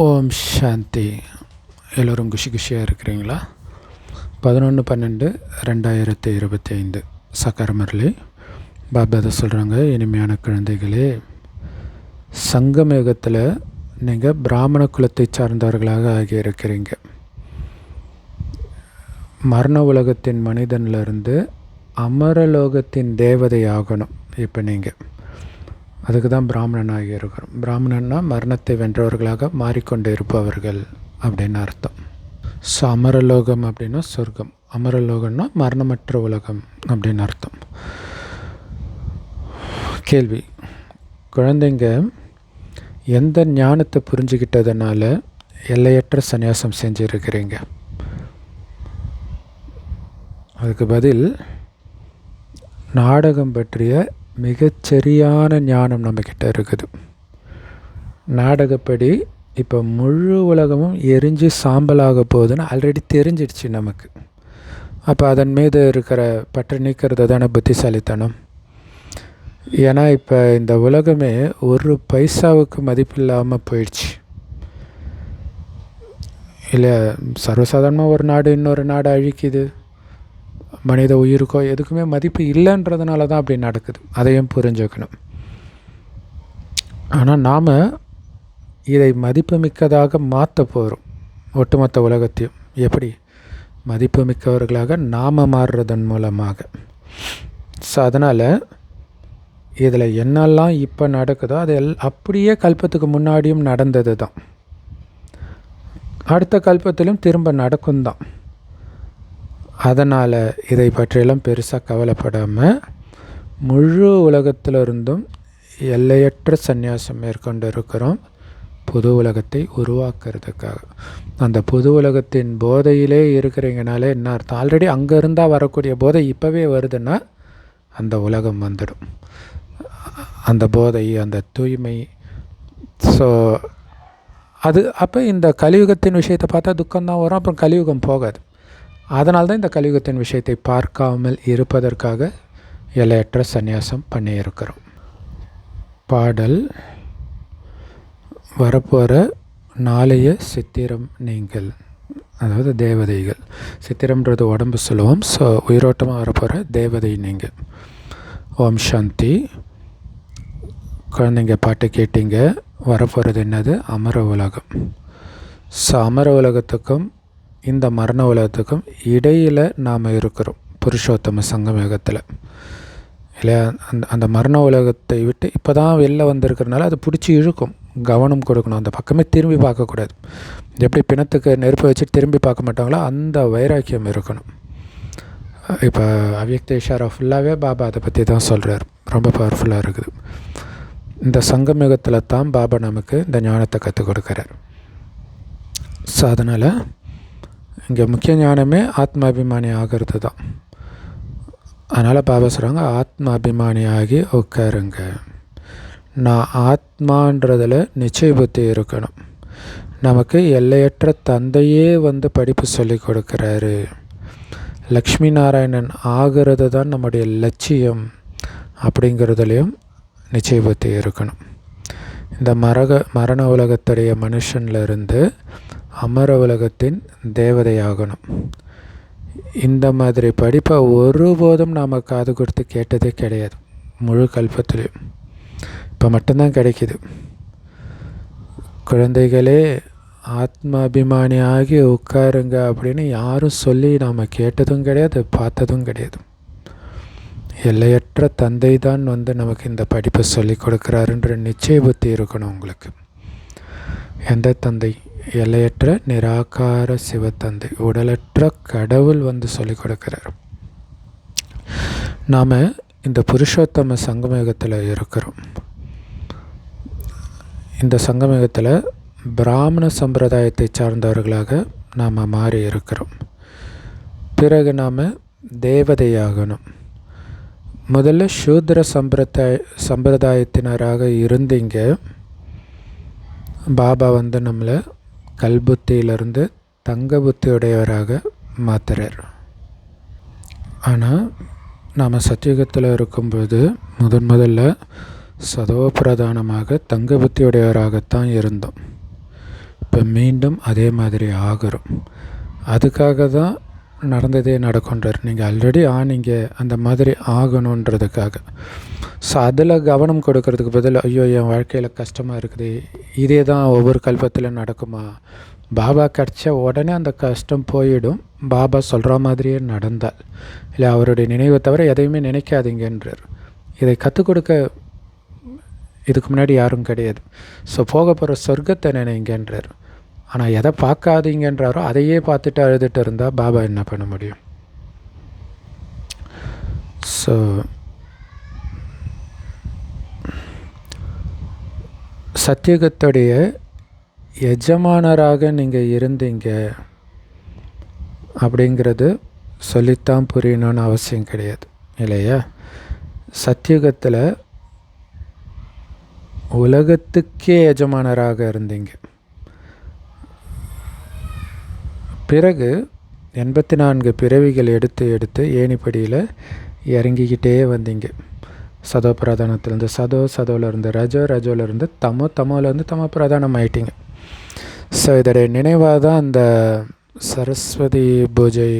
ஓம் சாந்தி. எல்லோரும் குஷியாக இருக்கிறீங்களா? 11/12/2025 சக்கர முரளி பாபாதை சொல்கிறாங்க, இனிமையான குழந்தைகளே, சங்கமயுகத்தில் நீங்கள் பிராமண குலத்தை சார்ந்தவர்களாக ஆகியிருக்கிறீங்க. மரண உலகத்தின் மனிதனிலிருந்து அமரலோகத்தின் தேவதை ஆகணும். இப்போ நீங்கள் அதுக்கு தான் பிராமணனாகி இருக்கிறோம். பிராமணன்னா மரணத்தை வென்றவர்களாக மாறிக்கொண்டு இருப்பவர்கள் அப்படின்னு அர்த்தம். ஸோ அமரலோகம் அப்படின்னா சொர்க்கம், அமரலோகம்னா மரணமற்ற உலகம் அப்படின்னு அர்த்தம். கேள்வி: குழந்தைங்க எந்த ஞானத்தை புரிஞ்சுக்கிட்டதுனால எல்லையற்ற சந்நியாசம் செஞ்சுருக்கிறீங்க? அதுக்கு பதில், நாடகம் பற்றிய மிகச்சரியான ஞானம் நம்மக்கிட்ட இருக்குது. நாடகப்படி இப்போ முழு உலகமும் எரிஞ்சு சாம்பலாக போகுதுன்னு ஆல்ரெடி தெரிஞ்சிடுச்சு நமக்கு. அப்போ அதன் மீது இருக்கிற பற்று நீக்கிறது தானே புத்திசாலித்தனம். ஏன்னா இப்போ இந்த உலகமே ஒரு பைசாவுக்கு மதிப்பில்லாமல் போயிடுச்சு இல்லை. சர்வசாதாரணமாக ஒரு நாடு இன்னொரு நாடு அழிக்குது, மனித உயிருக்கோ எதுக்குமே மதிப்பு இல்லைன்றதுனால தான் அப்படி நடக்குது. அதையும் புரிஞ்சுக்கணும். ஆனால் நாம் இதை மதிப்புமிக்கதாக மாற்ற போகிறோம், ஒட்டுமொத்த உலகத்தையும். எப்படி? மதிப்புமிக்கவர்களாக நாம் மாறுறதன் மூலமாக. ஸோ அதனால் இதில் என்னெல்லாம் இப்போ நடக்குதோ அது அப்படியே கல்பத்துக்கு முன்னாடியும் நடந்தது தான், அடுத்த கல்பத்திலும் திரும்ப நடக்கும் தான். அதனால் இதை பற்றியெல்லாம் பெருசாக கவலைப்படாமல் முழு உலகத்திலிருந்தும் எல்லையற்ற சந்நியாசம் மேற்கொண்டு இருக்கிறோம், புது உலகத்தை உருவாக்குறதுக்காக. அந்த புது உலகத்தின் போதையிலே இருக்கிறீங்கனாலே என்ன அர்த்தம்? ஆல்ரெடி அங்கே இருந்தால் வரக்கூடிய போதை இப்போவே வருதுன்னா அந்த உலகம் வந்துடும். அந்த போதை, அந்த தூய்மை. ஸோ அது அப்போ இந்த கலியுகத்தின் விஷயத்தை பார்த்தா துக்கம்தான் வரும், அப்புறம் கலியுகம் போகாது. அதனால்தான் இந்த கலியுகத்தின் விஷயத்தை பார்க்காமல் இருப்பதற்காக எல்லையற்ற சந்நியாசம் பண்ணியிருக்கிறோம். பாடல்: வரப்போகிற நாளைய சித்திரம் நீங்கள், அதாவது தேவதைகள். சித்திரம்ன்றது உடம்பு சொல்லுவோம். ஸோ உயிரோட்டமாக வரப்போகிற தேவதை நீங்கள். ஓம் சாந்தி. குழந்தைங்க பாட்டு கேட்டீங்க. வரப்போகிறது என்னது? அமர உலகம். ஸோ அமர உலகத்துக்கும் இந்த மரண உலகத்துக்கும் இடையில் நாம் இருக்கிறோம் புருஷோத்தம சங்கமயுகத்தில் இல்லையா? அந்த மரண உலகத்தை விட்டு இப்போ தான் வெளில வந்திருக்கிறனால அது பிடிச்சி இழுக்கும். கவனம் கொடுக்கணும், அந்த பக்கமே திரும்பி பார்க்கக்கூடாது. எப்படி பிணத்துக்கு நெருப்பு வச்சுட்டு திரும்பி பார்க்க மாட்டாங்களோ அந்த வைராக்கியம் இருக்கணும். இப்போ அவ்யக்த இஷாரா ஃபுல்லாகவே பாபா அதை பற்றி தான் சொல்கிறார். ரொம்ப பவர்ஃபுல்லாக இருக்குது. இந்த சங்கமயுகத்தில் தான் பாபா நமக்கு இந்த ஞானத்தை கற்றுக் கொடுக்குறார். ஸோ அதனால் இங்கே முக்கிய ஞானமே ஆத்மாபிமானி ஆகிறது தான். அதனால் பாபா சொல்கிறாங்க, ஆத்மாபிமானி ஆகி உட்காருங்க. நான் ஆத்மான்றதில் நிச்சய புத்தி இருக்கணும். நமக்கு எல்லையற்ற தந்தையே வந்து படிப்பு சொல்லி கொடுக்குறாரு. லக்ஷ்மி நாராயணன் ஆகிறது தான் நம்முடைய லட்சியம் அப்படிங்கிறதுலையும் நிச்சய புத்தி இருக்கணும். இந்த மரண உலகத்துடைய மனுஷன்லேருந்து அமர உலகத்தின் தேவதையாகணும். இந்த மாதிரி படிப்பை ஒருபோதும் நாம் காது கொடுத்து கேட்டதே கிடையாது முழு கல்பத்துலேயும். இப்போ மட்டும்தான் கிடைக்கிது. குழந்தைகளே, ஆத்ம அபிமானி ஆகி உட்காருங்க அப்படின்னு யாரும் சொல்லி நாம் கேட்டதும் கிடையாது, பார்த்ததும் கிடையாது. எல்லையற்ற தந்தை தான் வந்து நமக்கு இந்த படிப்பை சொல்லி கொடுக்குறாருன்ற நிச்சய புத்தி இருக்கணும் உங்களுக்கு. எந்த தந்தை? எல்லையற்ற நிராகார சிவத்தந்தை, உடலற்ற கடவுள் வந்து சொல்லிக் கொடுக்கிறார். நாம் இந்த புருஷோத்தம சங்கமயுகத்தில் இருக்கிறோம். இந்த சங்கமயுகத்தில் பிராமண சம்பிரதாயத்தை சார்ந்தவர்களாக நாம் மாறி இருக்கிறோம். பிறகு நாம் தேவதையாகணும். முதல்ல சூத்ர சம்பிரதாயத்தினராக இருந்தீங்க. பாபா வந்து நம்மளை கல்புத்தியிலிருந்து தங்க புத்தியுடையவராக மாற்றுறார். ஆனால் நாம் சத்தியுகத்தில் இருக்கும்போது முதல்ல சதோ பிரதானமாக தங்க புத்தியுடையவராகத்தான் இருந்தோம். இப்போ இப்போ மீண்டும் அதே மாதிரி ஆகிறோம். அதுக்காக தான் நடந்ததே நடக்குன்றார். நீங்கள் ஆல்ரெடி ஆனீங்க, அந்த மாதிரி ஆகணுன்றதுக்காக. ஸோ அதில் கவனம் கொடுக்கறதுக்கு பதில், ஐயோ என் வாழ்க்கையில் கஷ்டமாக இருக்குது, இதே தான் ஒவ்வொரு கல்பத்தில் நடக்குமா, பாபா கிடச்ச உடனே அந்த கஷ்டம் போயிடும், பாபா சொல்கிற மாதிரியே நடந்தால், இல்லை அவருடைய நினைவை தவிர எதையுமே நினைக்காதீங்கன்றார். இதை கற்றுக் கொடுக்க இதுக்கு முன்னாடி யாரும் கிடையாது. ஸோ போக போகிற சொர்க்கத்தை நினைங்கன்றார். ஆனால் எதை பார்க்காதீங்கன்றாரோ அதையே பார்த்துட்டு அழுதுட்டு இருந்தால் பாபா என்ன பண்ண முடியும்? ஸோ சத்தியுகத்துடைய எஜமானராக நீங்கள் இருந்தீங்க அப்படிங்கிறது சொல்லித்தான் புரியணும்னு அவசியம் கிடையாது இல்லையா? சத்தியுகத்தில் உலகத்துக்கே எஜமானராக இருந்தீங்க. பிறகு 84 பிறவிகள் எடுத்து எடுத்து ஏணிப்படியில் இறங்கிக்கிட்டே வந்தீங்க. சதோ பிரதானத்திலேருந்து சதோவிலேருந்து ரஜோவிலேருந்து தமோவிலேருந்து தமோ பிரதானம் ஆயிட்டீங்க. ஸோ இதோடைய நினைவாக தான் அந்த சரஸ்வதி பூஜை,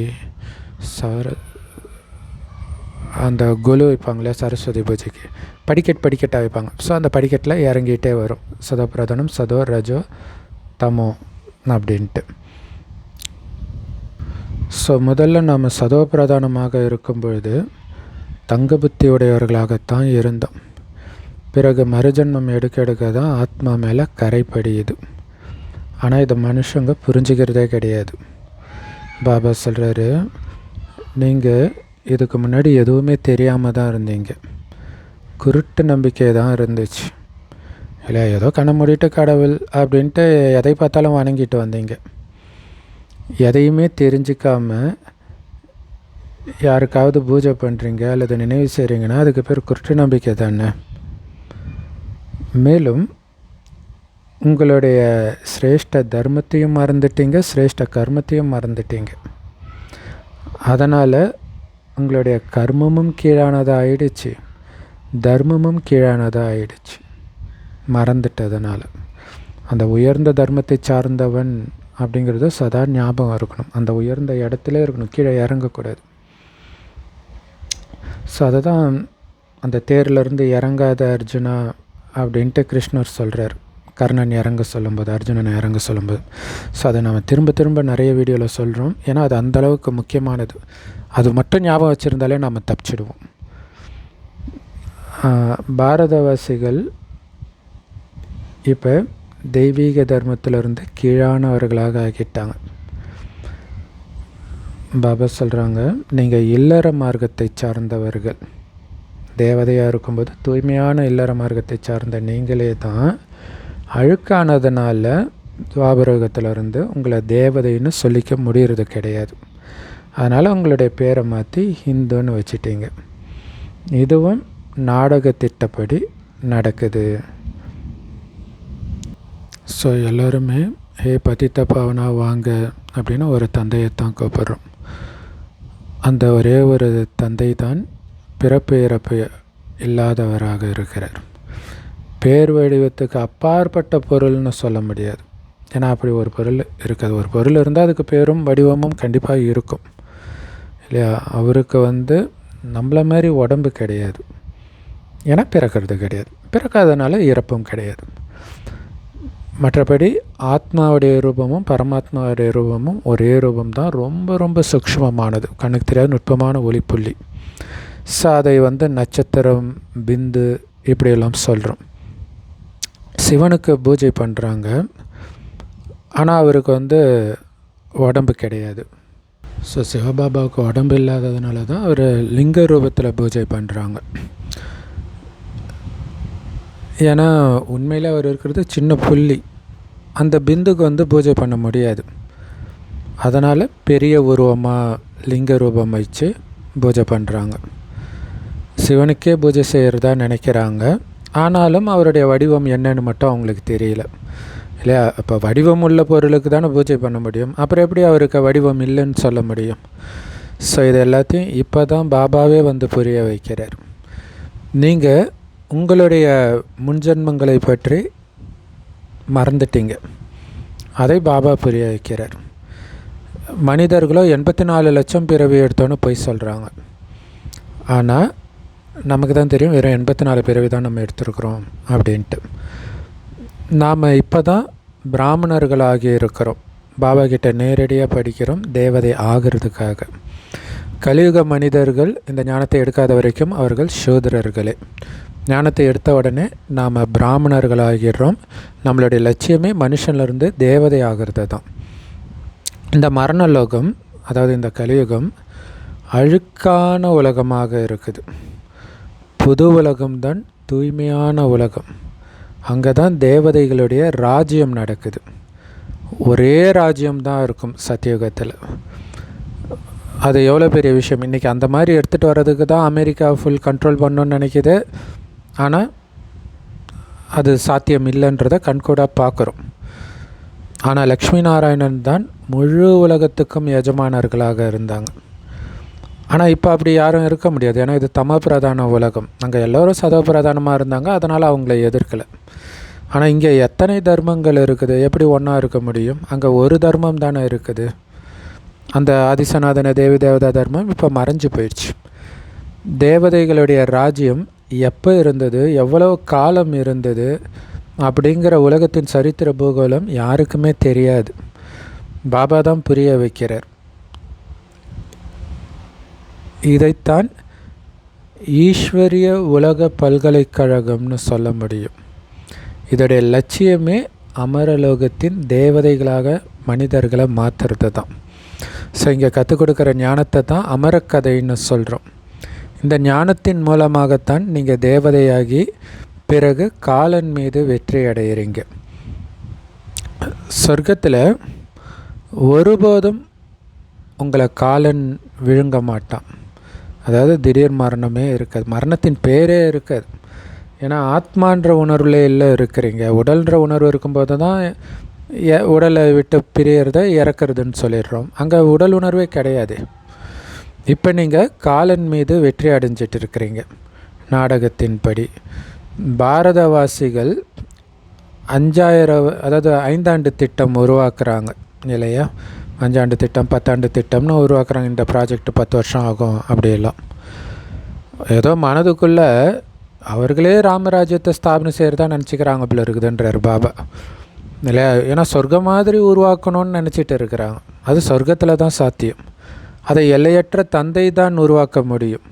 அந்த குலு வைப்பாங்களே சரஸ்வதி பூஜைக்கு, படிக்கட்டாக வைப்பாங்க. ஸோ அந்த படிக்கட்டில் இறங்கிட்டே வரும் சதோ பிரதானம், சதோ, ரஜோ, தமோ அப்படின்ட்டு. ஸோ முதல்ல நாம் சதோ பிரதானமாக இருக்கும் பொழுது தங்க புத்தி உடையவர்களாகத்தான் இருந்தோம். பிறகு மறுஜன்மம் எடுக்க தான் ஆத்மா மேலே கரைப்படியுது. ஆனால் இதை மனுஷங்க புரிஞ்சுக்கிறதே கிடையாது. பாபா சொல்கிறாரு, நீங்கள் இதுக்கு முன்னாடி எதுவுமே தெரியாமல் தான் இருந்தீங்க, குருட்டு நம்பிக்கை தான் இருந்துச்சு இல்லை, ஏதோ கண்ணை மூடிட்டு கடவுள் அப்படின்ட்டு எதை பார்த்தாலும் வணங்கிட்டு வந்தீங்க. எதையுமே தெரிஞ்சிக்காமல் யாருக்காவது பூஜை பண்ணுறீங்க அல்லது நினைவு செய்கிறீங்கன்னா அதுக்கு பேர் குருட்டு நம்பிக்கை தானே. மேலும் உங்களுடைய சிரேஷ்ட தர்மத்தையும் மறந்துட்டீங்க, சிரேஷ்ட கர்மத்தையும் மறந்துட்டீங்க. அதனால் உங்களுடைய கர்மமும் கீழானதாக ஆயிடுச்சு, தர்மமும் கீழானதாக ஆயிடுச்சு மறந்துட்டதுனால. அந்த உயர்ந்த தர்மத்தை சார்ந்தவன் அப்படிங்கிறது சதா ஞாபகம் இருக்கணும், அந்த உயர்ந்த இடத்துல இருக்கணும், கீழே இறங்கக்கூடாது. ஸோ அதை தான் அந்த தேரிலிருந்து இறங்காத அர்ஜுனா அப்படின்ட்டு கிருஷ்ணர் சொல்கிறார், கர்ணன் இறங்க சொல்லும்போது, அர்ஜுனனை இறங்க சொல்லும்போது. ஸோ அதை நம்ம திரும்ப திரும்ப நிறைய வீடியோவில் சொல்கிறோம், ஏன்னா அது அந்தளவுக்கு முக்கியமானது. அது மட்டும் ஞாபகம் வச்சுருந்தாலே நம்ம தப்பிச்சிடுவோம். பாரதவாசிகள் இப்போ தெய்வீக தர்மத்திலிருந்து கீழானவர்களாக ஆகிட்டாங்க. பாபா சொல்கிறாங்க, நீங்கள் இல்லற மார்க்கத்தை சார்ந்தவர்கள். தேவதையாக இருக்கும்போது தூய்மையான இல்லற மார்க்கத்தை சார்ந்த நீங்களே தான் அழுக்கானதுனால துவாபரகத்திலிருந்து உங்களை தேவதைன்னு சொல்லிக்க முடியறது கிடையாது. அதனால் உங்களுடைய பேரை மாற்றி ஹிந்துன்னு வச்சிட்டீங்க. இதுவும் நாடக திட்டப்படி நடக்குது. ஸோ எல்லோருமே ஹே பதித்த பாவனா வாங்க அப்படின்னு ஒரு தந்தையை தான் கூப்பிட்றோம். அந்த ஒரே ஒரு தந்தை தான் பிறப்பு இறப்பு இல்லாதவராக இருக்கிறார். பேர் வடிவத்துக்கு அப்பாற்பட்ட பொருள்னு சொல்ல முடியாது, ஏன்னா அப்படி ஒரு பொருள் இருக்காது. ஒரு பொருள் இருந்தால் அதுக்கு பேரும் வடிவமும் கண்டிப்பாக இருக்கும் இல்லையா? அவருக்கு நம்மள மாதிரி உடம்பு கிடையாது, ஏன்னா பிறக்கிறது கிடையாது, பிறக்காதனால இறப்பும் கிடையாது. மற்றபடி ஆத்மாவுடைய ரூபமும் பரமாத்மாவுடைய ரூபமும் ஒரே ரூபம்தான், ரொம்ப ரொம்ப சூக்ஷ்மமானது, கண்ணுக்கு தெரியாத நுட்பமான ஒளிப்புள்ளி. ஸோ அதை நட்சத்திரம், பிந்து இப்படியெல்லாம் சொல்கிறோம். சிவனுக்கு பூஜை பண்ணுறாங்க, ஆனால் அவருக்கு உடம்பு கிடையாது. ஸோ சிவபாபாவுக்கு உடம்பு இல்லாததுனால தான் அவர் லிங்க ரூபத்தில் பூஜை பண்ணுறாங்க. ஏன்னா உண்மையில் அவர் இருக்கிறது சின்ன புள்ளி, அந்த பிந்துக்கு பூஜை பண்ண முடியாது. அதனால் பெரிய உருவமாக லிங்க ரூபம் வச்சு பூஜை பண்ணுறாங்க. சிவனுக்கே பூஜை செய்கிறதா நினைக்கிறாங்க, ஆனாலும் அவருடைய வடிவம் என்னன்னு மட்டும் அவங்களுக்கு தெரியல இல்லையா? இப்போ வடிவம் உள்ள பொருளுக்கு தானே பூஜை பண்ண முடியும், அப்புறம் எப்படி அவருக்கு வடிவம் இல்லைன்னு சொல்ல முடியும்? ஸோ இது எல்லாத்தையும் இப்போ தான் பாபாவே புரிய வைக்கிறார். நீங்கள் உங்களுடைய முன்ஜென்மங்களை பற்றி மறந்துட்டீங்க, அதை பாபா புரிய வைக்கிறார். மனிதர்களோ 84 லட்சம் பிறவி எடுத்தோன்னு போய் சொல்கிறாங்க. ஆனால் நமக்கு தான் தெரியும் வெறும் 84 பிறவி தான் நம்ம எடுத்துருக்குறோம் அப்படின்ட்டு. நாம் இப்போ தான் பிராமணர்களாகி இருக்கிறோம். பாபா கிட்ட நேரடியாக படிக்கிறோம் தேவதை ஆகிறதுக்காக. கலியுக மனிதர்கள் இந்த ஞானத்தை எடுக்காத வரைக்கும் அவர்கள் சூத்திரர்களே. ஞானத்தை எடுத்த உடனே நாம் பிராமணர்களாகிறோம். நம்மளுடைய லட்சியமே மனுஷன்லேருந்து தேவதை ஆகிறது தான். இந்த மரணலோகம், அதாவது இந்த கலியுகம் அழுக்கான உலகமாக இருக்குது. புது உலகம்தான் தூய்மையான உலகம். அங்கே தான் தேவதைகளுடைய ராஜ்யம் நடக்குது. ஒரே ராஜ்யம்தான் இருக்கும் சத்தியுகத்தில். அது எவ்வளோ பெரிய விஷயம். இன்றைக்கி அந்த மாதிரி எடுத்துகிட்டு வர்றதுக்கு தான் அமெரிக்கா ஃபுல் கண்ட்ரோல் பண்ணணுன்னு நினைக்கிது. ஆனால் அது சாத்தியம் இல்லைன்றதை கண்கூடாக பார்க்குறோம். ஆனால் லக்ஷ்மி நாராயணன் தான் முழு உலகத்துக்கும் எஜமானர்களாக இருந்தாங்க. ஆனால் இப்போ அப்படி யாரும் இருக்க முடியாது. ஏன்னா இது தம பிரதான உலகம். அங்கே எல்லோரும் சதவ பிரதானமாக இருந்தாங்க, அதனால் அவங்கள எதிர்க்கலை. ஆனால் இங்கே எத்தனை தர்மங்கள் இருக்குது, எப்படி ஒன்றா இருக்க முடியும்? அங்கே ஒரு தர்மம் தானே இருக்குது. அந்த ஆதிசநாதன தேவி தேவதா தர்மம் இப்போ மறைஞ்சு போயிடுச்சு. தேவதைகளுடைய ராஜ்யம் எப்போ இருந்தது, எவ்வளோ காலம் இருந்தது அப்படிங்கிற உலகத்தின் சரித்திர பூகோளம் யாருக்குமே தெரியாது. பாபா தான் புரிய வைக்கிறார். இதைத்தான் ஈஸ்வரிய உலக பல்கலைக்கழகம்னு சொல்ல முடியும். இதோடைய லட்சியமே அமரலோகத்தின் தேவதைகளாக மனிதர்களை மாற்றுறது தான். ஸோ இங்கே கற்றுக் கொடுக்குற ஞானத்தை தான் அமரக்கதைன்னு சொல்கிறோம். இந்த ஞானத்தின் மூலமாகத்தான் நீங்கள் தேவதையாகி பிறகு காலன் மீது வெற்றி அடைகிறீங்க. சொர்க்கத்தில் ஒருபோதும் உங்களை காலன் விழுங்க மாட்டான். அதாவது திடீர் மரணமே இருக்காது, மரணத்தின் பேரே இருக்காது. ஏன்னா ஆத்மான்ற உணர்வில் எல்லாம் இருக்கிறீங்க. உடல்ன்ற உணர்வு இருக்கும்போது தான் உடலை விட்டு பிரியறத இறக்குறதுன்னு சொல்லிடுறோம். அங்கே உடல் உணர்வே கிடையாது. இப்போ நீங்கள் காலன் மீது வெற்றி அடைஞ்சிட்டு இருக்கிறீங்க. நாடகத்தின்படி பாரதவாசிகள் 5000, அதாவது 5 ஆண்டு திட்டம் உருவாக்குறாங்க இல்லையா? 5 ஆண்டு திட்டம் 10 ஆண்டு திட்டம்னு உருவாக்குறாங்க. இந்த ப்ராஜெக்ட் 10 வருஷம் ஆகும் அப்படியெல்லாம். ஏதோ மனதுக்குள்ளே அவர்களே ராமராஜ்யத்தை ஸ்தாபனை செய்கிறதா நினச்சிக்கிறாங்க போல இருக்குதுன்றார் பாபா இல்லையா? ஏன்னா சொர்க்கம் மாதிரி உருவாக்கணும்னு நினச்சிட்டு இருக்கிறாங்க. அது சொர்க்கத்தில் தான் சாத்தியம். அதை எல்லையற்ற தந்தை தான் உருவாக்க முடியும்.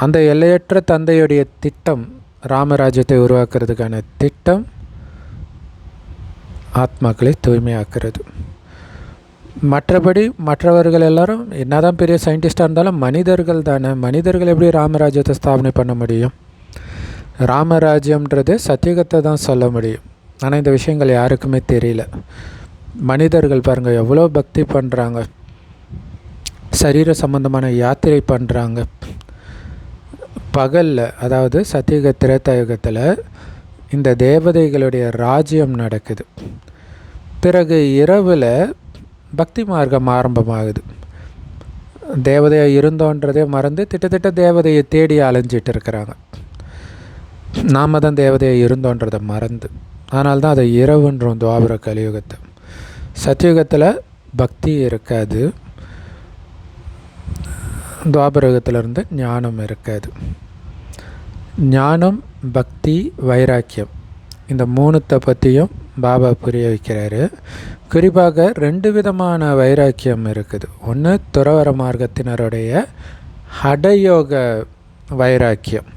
அந்த எல்லையற்ற தந்தையுடைய திட்டம், ராமராஜ்யத்தை உருவாக்குறதுக்கான திட்டம் ஆத்மாக்களை தூய்மையாக்குறது. மற்றபடி மற்றவர்கள் எல்லாரும் என்னதான் பெரிய சயின்டிஸ்டாக இருந்தாலும் மனிதர்கள் தானே. மனிதர்கள் எப்படி ராமராஜ்யத்தை ஸ்தாபனை பண்ண முடியும்? ராமராஜ்யம்ன்றது சத்தியுகத்தை தான் சொல்ல முடியும். ஆனால் இந்த விஷயங்கள் யாருக்குமே தெரியல. மனிதர்கள் பாருங்கள் எவ்வளோ பக்தி பண்ணுறாங்க, சரீர சம்பந்தமான யாத்திரை பண்ணுறாங்க. பகலில், அதாவது சத்தியுக திரேதாயுகத்தில் இந்த தேவதைகளுடைய ராஜ்யம் நடக்குது. பிறகு இரவில் பக்தி மார்க்கம் ஆரம்பமாகுது. தேவதையாக இருந்தோன்றதே மறந்து திட்டத்தட்ட தேவதையை தேடி அலைஞ்சிட்டு இருக்கிறாங்க. நாம் தான் தேவதையாக இருந்தோன்றதை மறந்து. அதனால தான் அதை இரவுன்றோம் துவாபர கலியுகத்தை. சத்தியுகத்தில் பக்தி இருக்காது, துவாபரகத்திலிருந்து ஞானம் இருக்காது. ஞானம், பக்தி, வைராக்கியம், இந்த 3த்தை பற்றியும் பாபா புரிய வைக்கிறாரு. குறிப்பாக 2 விதமான வைராக்கியம் இருக்குது. ஒன்று துறவர மார்க்கத்தினருடைய ஹடயோக வைராக்கியம்.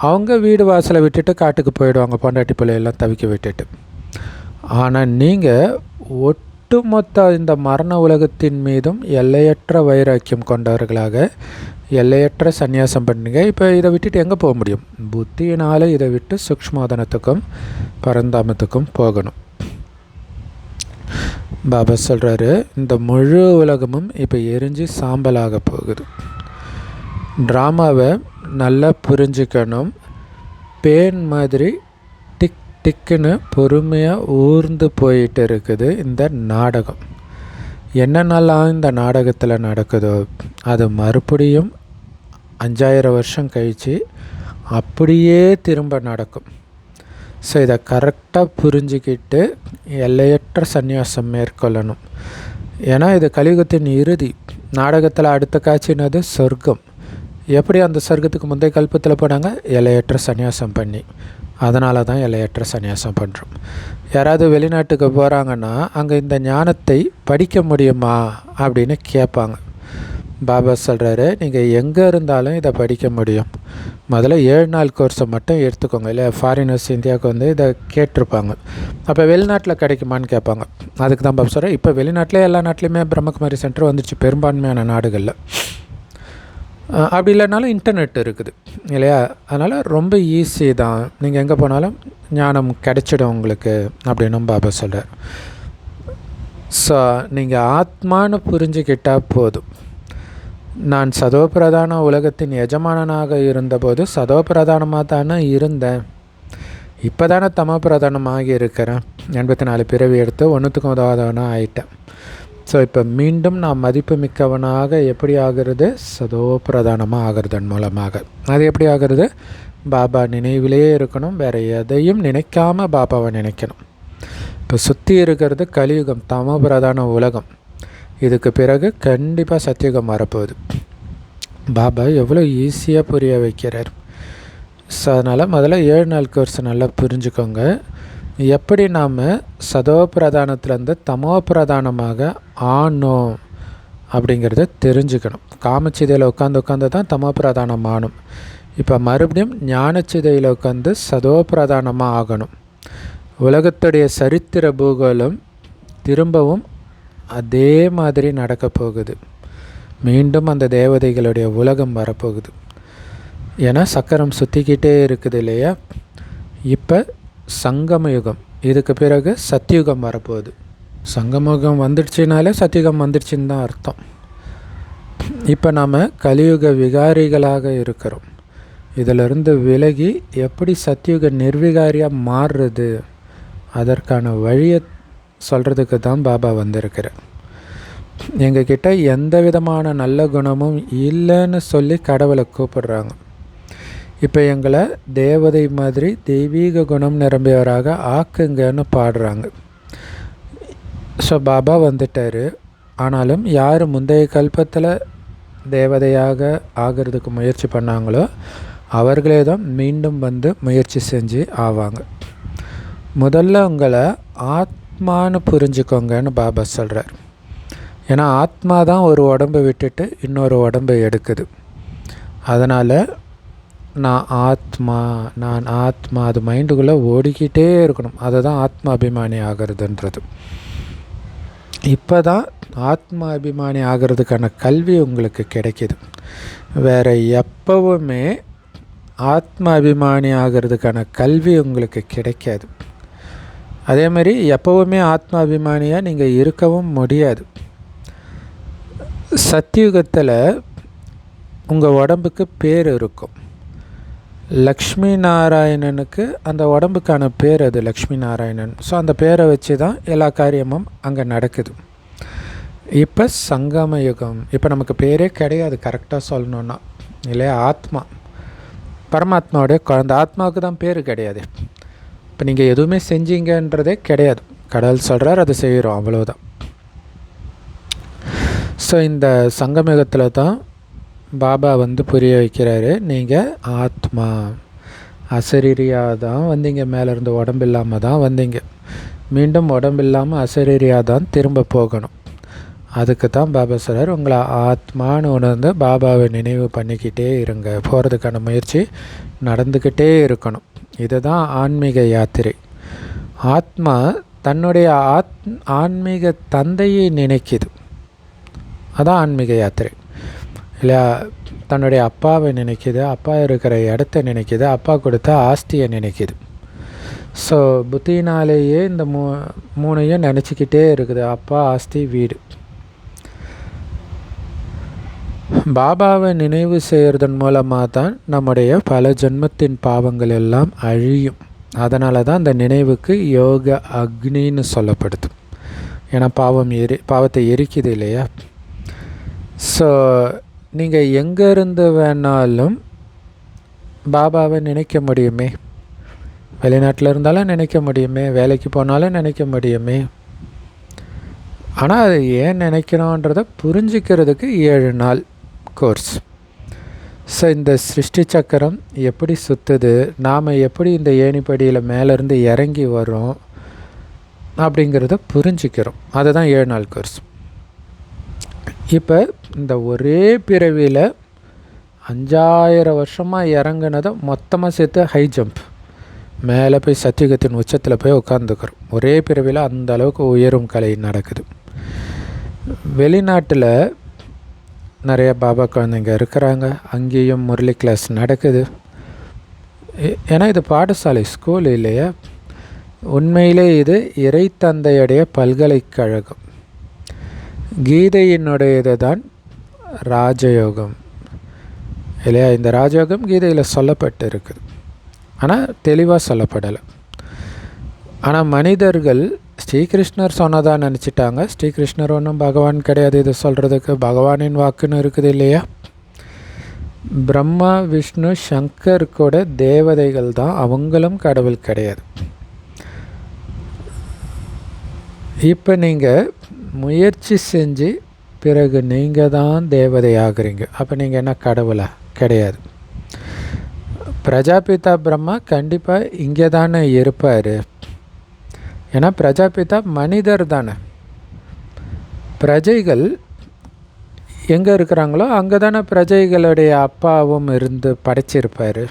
அவங்க வீடு வாசலை விட்டுட்டு காட்டுக்கு போயிடுவாங்க, பொண்டாட்டி பிள்ளையெல்லாம் தவிக்க விட்டுட்டு. ஆனால் நீங்கள் ஒட்டுமொத்த இந்த மரண உலகத்தின் மீதும் எல்லையற்ற வைராக்கியம் கொண்டவர்களாக எல்லையற்ற சந்நியாசம் பண்ணுங்க. இப்போ இதை விட்டுட்டு எங்கே போக முடியும்? புத்தியினால் இதை விட்டு சூக்ஷ்மோதனத்துக்கும் பரந்தாமத்துக்கும் போகணும். பாபா சொல்கிறாரு, இந்த முழு உலகமும் இப்போ எரிஞ்சு சாம்பலாக போகுது. ட்ராமாவை நல்லா புரிஞ்சுக்கணும். பேன் மாதிரி டிக் டிக்குன்னு பொறுமையாக ஊர்ந்து போயிட்டு இருக்குது இந்த நாடகம். என்னென்னலாம் இந்த நாடகத்தில் நடக்குதோ அது மறுபடியும் 5000 வருஷம் கழித்து அப்படியே திரும்ப நடக்கும். ஸோ இதை கரெக்டாக புரிஞ்சுக்கிட்டு எல்லையற்ற சந்நியாசம் மேற்கொள்ளணும். ஏன்னா இது கலியுகத்தின் இறுதி. நாடகத்தில் அடுத்த காட்சினது சொர்க்கம். எப்படி அந்த சொர்க்கத்துக்கு முந்தைய கல்பத்தில் போனாங்க? எல்லையற்ற சந்நியாசம் பண்ணி. அதனால தான் எல்லையற்ற சந்நியாசம் பண்ணுறோம். யாராவது வெளிநாட்டுக்கு போகிறாங்கன்னா அங்கே இந்த ஞானத்தை படிக்க முடியுமா அப்படின்னு கேட்பாங்க. பாபா சொல்கிறாரு, நீங்கள் எங்கே இருந்தாலும் இதை படிக்க முடியும். முதல்ல 7 நாள் கோர்ஸை மட்டும் எடுத்துக்கோங்க. இல்லை ஃபாரினர்ஸ் இந்தியாவுக்கு வந்து இதை கேட்டிருப்பாங்க. அப்போ வெளிநாட்டில் கிடைக்குமான்னு கேட்பாங்க. அதுக்கு தான் பாபா சொல்கிறேன், இப்போ வெளிநாட்டிலே எல்லா நாட்டிலையுமே பிரம்மகுமாரி சென்டர் வந்துடுச்சு பெரும்பான்மையான நாடுகளில். அப்படி இல்லைனாலும் இன்டர்நெட் இருக்குது இல்லையா? அதனால் ரொம்ப ஈஸி தான், நீங்கள் எங்கே போனாலும் ஞானம் கிடைச்சிடும் உங்களுக்கு அப்படின்னும் பாபா சொல்கிறார். ஸோ நீங்கள் ஆத்மானு புரிஞ்சுக்கிட்டால் போதும். நான் சதோபிரதான உலகத்தின் எஜமானனாக இருந்தபோது சதோபிரதானமாக தானே இருந்தேன். இப்போ தானே தமோபிரதானமாகி இருக்கிறேன். 84 பிறவி எடுத்து 1த்துக்கும் உதவாதவனாக ஆயிட்டேன். ஸோ இப்போ மீண்டும் நான் மதிப்பு மிக்கவனாக எப்படி ஆகிறது? சதோபிரதானமாக ஆகிறதன் மூலமாக. அது எப்படி ஆகிறது? பாபா நினைவிலேயே இருக்கணும், வேறு எதையும் நினைக்காமல் பாபாவை நினைக்கணும். இப்போ சுற்றி இருக்கிறது கலியுகம், தமோபிரதான உலகம். இதுக்கு பிறகு கண்டிப்பாக சத்தியுகம் வரப்போகுது. பாபா எவ்வளோ ஈஸியாக புரிய வைக்கிறார். ஸோ அதனால் முதல்ல 7 நாள் கோர்ஸ் நல்லா புரிஞ்சுக்கோங்க. எப்படி நாம் சதோபிரதானத்துலேருந்து தமோபிரதானமாக ஆனோம் அப்படிங்கிறத தெரிஞ்சுக்கணும். காமச்சிதையில் உட்காந்து தான் தமோபிரதானம் ஆகணும். இப்போ மறுபடியும் ஞானச்சிதையில் உட்காந்து சதோபிரதானமாக ஆகணும். உலகத்துடைய சரித்திர பூகோளம் திரும்பவும் அதே மாதிரி நடக்க போகுது. மீண்டும் அந்த தேவதைகளுடைய உலகம் வரப்போகுது. ஏன்னா சக்கரம் சுற்றிக்கிட்டே இருக்குது இல்லையா? இப்போ சங்கம யுகம், இதுக்கு பிறகு சத்தியுகம் வரப்போகுது. சங்கமயுகம் வந்துடுச்சுனாலே சத்தியுகம் வந்துடுச்சின்னு தான் அர்த்தம். இப்போ நாம் கலியுக விகாரிகளாக இருக்கிறோம். இதிலிருந்து விலகி எப்படி சத்தியுக நிர்விகாரியாக மாறுறது, அதற்கான வழியை சொல்கிறதுக்கு தான் பாபா வந்திருக்கிறேன். எங்ககிட்ட எந்த விதமான நல்ல குணமும் இல்லைன்னு சொல்லி கடவுளை கூப்பிடுறாங்க. இப்போ எங்களை தேவதை மாதிரி தெய்வீக குணம் நிரம்பியவராக ஆக்குங்கன்னு பாடுறாங்க. ஸோ பாபா வந்துட்டார். ஆனாலும் யார் முந்தைய கல்பத்தில் தேவதையாக ஆகிறதுக்கு முயற்சி பண்ணாங்களோ அவர்களே தான் மீண்டும் வந்து முயற்சி செஞ்சு ஆவாங்க. முதல்ல உங்களை ஆத்மானு புரிஞ்சுக்கோங்கன்னு பாபா சொல்கிறார். ஏன்னா ஆத்மா தான் ஒரு உடம்பை விட்டுட்டு இன்னொரு உடம்பை எடுக்குது. அதனால் நான் ஆத்மா அது மைண்டுக்குள்ளே ஓடிக்கிட்டே இருக்கணும். அதை தான் ஆத்மா அபிமானி ஆகிறதுன்றது. இப்போ தான் ஆத்மா அபிமானி ஆகிறதுக்கான கல்வி உங்களுக்கு கிடைக்கிது. வேறு எப்போவுமே ஆத்மா அபிமானி ஆகிறதுக்கான கல்வி உங்களுக்கு கிடைக்காது. அதே மாதிரி எப்போவுமே ஆத்மா அபிமானியாக நீங்கள் இருக்கவும் முடியாது. சத்தியுகத்தில் உங்கள் உடம்புக்கு பேர் இருக்கும். லக்ஷ்மி நாராயணனுக்கு அந்த உடம்புக்கான பேர் அது லக்ஷ்மி நாராயணன். ஸோ அந்த பேரை வச்சு தான் எல்லா காரியமும் அங்கே நடக்குது. இப்போ சங்கம யுகம். இப்போ நமக்கு பேரே கிடையாது கரெக்டாக சொல்லணுன்னா இல்லையா? ஆத்மா பரமாத்மாவுடைய குழந்தை. ஆத்மாவுக்கு தான் பேர் கிடையாது. இப்போ நீங்கள் எதுவுமே செஞ்சீங்கன்றதே கிடையாது. கடவுள் சொல்கிறார், அதை செய்கிறோம், அவ்வளோதான். ஸோ இந்த சங்கமயுகத்தில் தான் பாபா வந்து புரிய வைக்கிறாரு, நீங்கள் ஆத்மா அசரீரியாக தான் வந்தீங்க. மேலேருந்து உடம்பு இல்லாமல் தான் வந்தீங்க. மீண்டும் உடம்பு இல்லாமல் அசரீரியாக தான் திரும்ப போகணும். அதுக்கு தான் பாபா சொல்கிறார், உங்களை ஆத்மான்னு உணர்ந்து பாபாவை நினைவு பண்ணிக்கிட்டே இருங்க. போகிறதுக்கான முயற்சி நடந்துக்கிட்டே இருக்கணும். இதுதான் ஆன்மீக யாத்திரை. ஆத்மா தன்னுடைய ஆன்மீக தந்தையை நினைக்குது. அதான் ஆன்மீக யாத்திரை இல்லையா? தன்னுடைய அப்பாவை நினைக்கிது, அப்பா இருக்கிற இடத்த நினைக்கிது, அப்பா கொடுத்த ஆஸ்தியை நினைக்கிது. ஸோ புத்தினாலேயே இந்த மூணையும் நினச்சிக்கிட்டே இருக்குது. அப்பா, ஆஸ்தி, வீடு. பாபாவை நினைவு செய்கிறதன் மூலமாக தான் நம்முடைய பல ஜென்மத்தின் பாவங்கள் எல்லாம் அழியும். அதனால தான் அந்த நினைவுக்கு யோக அக்னின்னு சொல்லப்படுது. ஏன்னா பாவத்தை எரிக்குது இல்லையா? ஸோ நீங்கள் எங்கேருந்து வேணாலும் பாபாவை நினைக்க முடியுமே. வெளிநாட்டில் இருந்தாலும் நினைக்க முடியுமே, வேலைக்கு போனாலும் நினைக்க முடியுமே. ஆனால் அது ஏன் நினைக்கிறோன்றதை புரிஞ்சிக்கிறதுக்கு 7 நாள் கோர்ஸ். ஸோ இந்த சிருஷ்டி சக்கரம் எப்படி சுற்றுது, நாம் எப்படி இந்த ஏணிப்படியில் மேலேருந்து இறங்கி வரோம் அப்படிங்கிறத புரிஞ்சிக்கிறோம். அதுதான் 7 நாள் கோர்ஸ். இப்போ இந்த ஒரே பிறவியில் 5000 வருஷமாக இறங்குனதை மொத்தமாக சேர்த்து ஹை ஜம்ப் மேலே போய் சத்தியுகத்தின் உச்சத்தில் போய் உட்காந்துக்கிறோம். ஒரே பிறவியில் அந்த அளவுக்கு உயரும் கலை நடக்குது. வெளிநாட்டில் நிறைய பாபா குழந்தைங்க இருக்கிறாங்க, அங்கேயும் முரளி கிளாஸ் நடக்குது. ஏன்னா இது பாடசாலை, ஸ்கூல் இல்லையா. உண்மையிலே இது இறை தந்தையுடைய பல்கலைக்கழகம். கீதையினுடையது தான் ராஜயோகம் இல்லையா. இந்த ராஜயோகம் கீதையில் சொல்லப்பட்டு இருக்குது, ஆனால் தெளிவாக சொல்லப்படலை. ஆனால் மனிதர்கள் ஸ்ரீகிருஷ்ணர் சொன்னதாக நினச்சிட்டாங்க. ஸ்ரீகிருஷ்ணர் ஒன்றும் பகவான் கிடையாது, இது சொல்கிறதுக்கு பகவானின் வாக்குன்னு இருக்குது இல்லையா. பிரம்மா விஷ்ணு சங்கர் கூட தேவதைகள் தான், அவங்களும் கடவுள் கிடையாது. இப்போ நீங்கள் முயற்சி செஞ்சு பிறகு நீங்கள் தான் தேவதை ஆகுறீங்க. அப்போ நீங்கள் என்ன கடவுளா? கிடையாது. பிரஜாபிதா பிரம்மா கண்டிப்பாக இங்கே தானே இருப்பார். ஏன்னா பிரஜாபிதா மனிதர் தானே. பிரஜைகள் எங்கே இருக்கிறாங்களோ அங்கே தானே பிரஜைகளுடைய அப்பாவும் இருந்து படைச்சிருப்பார்.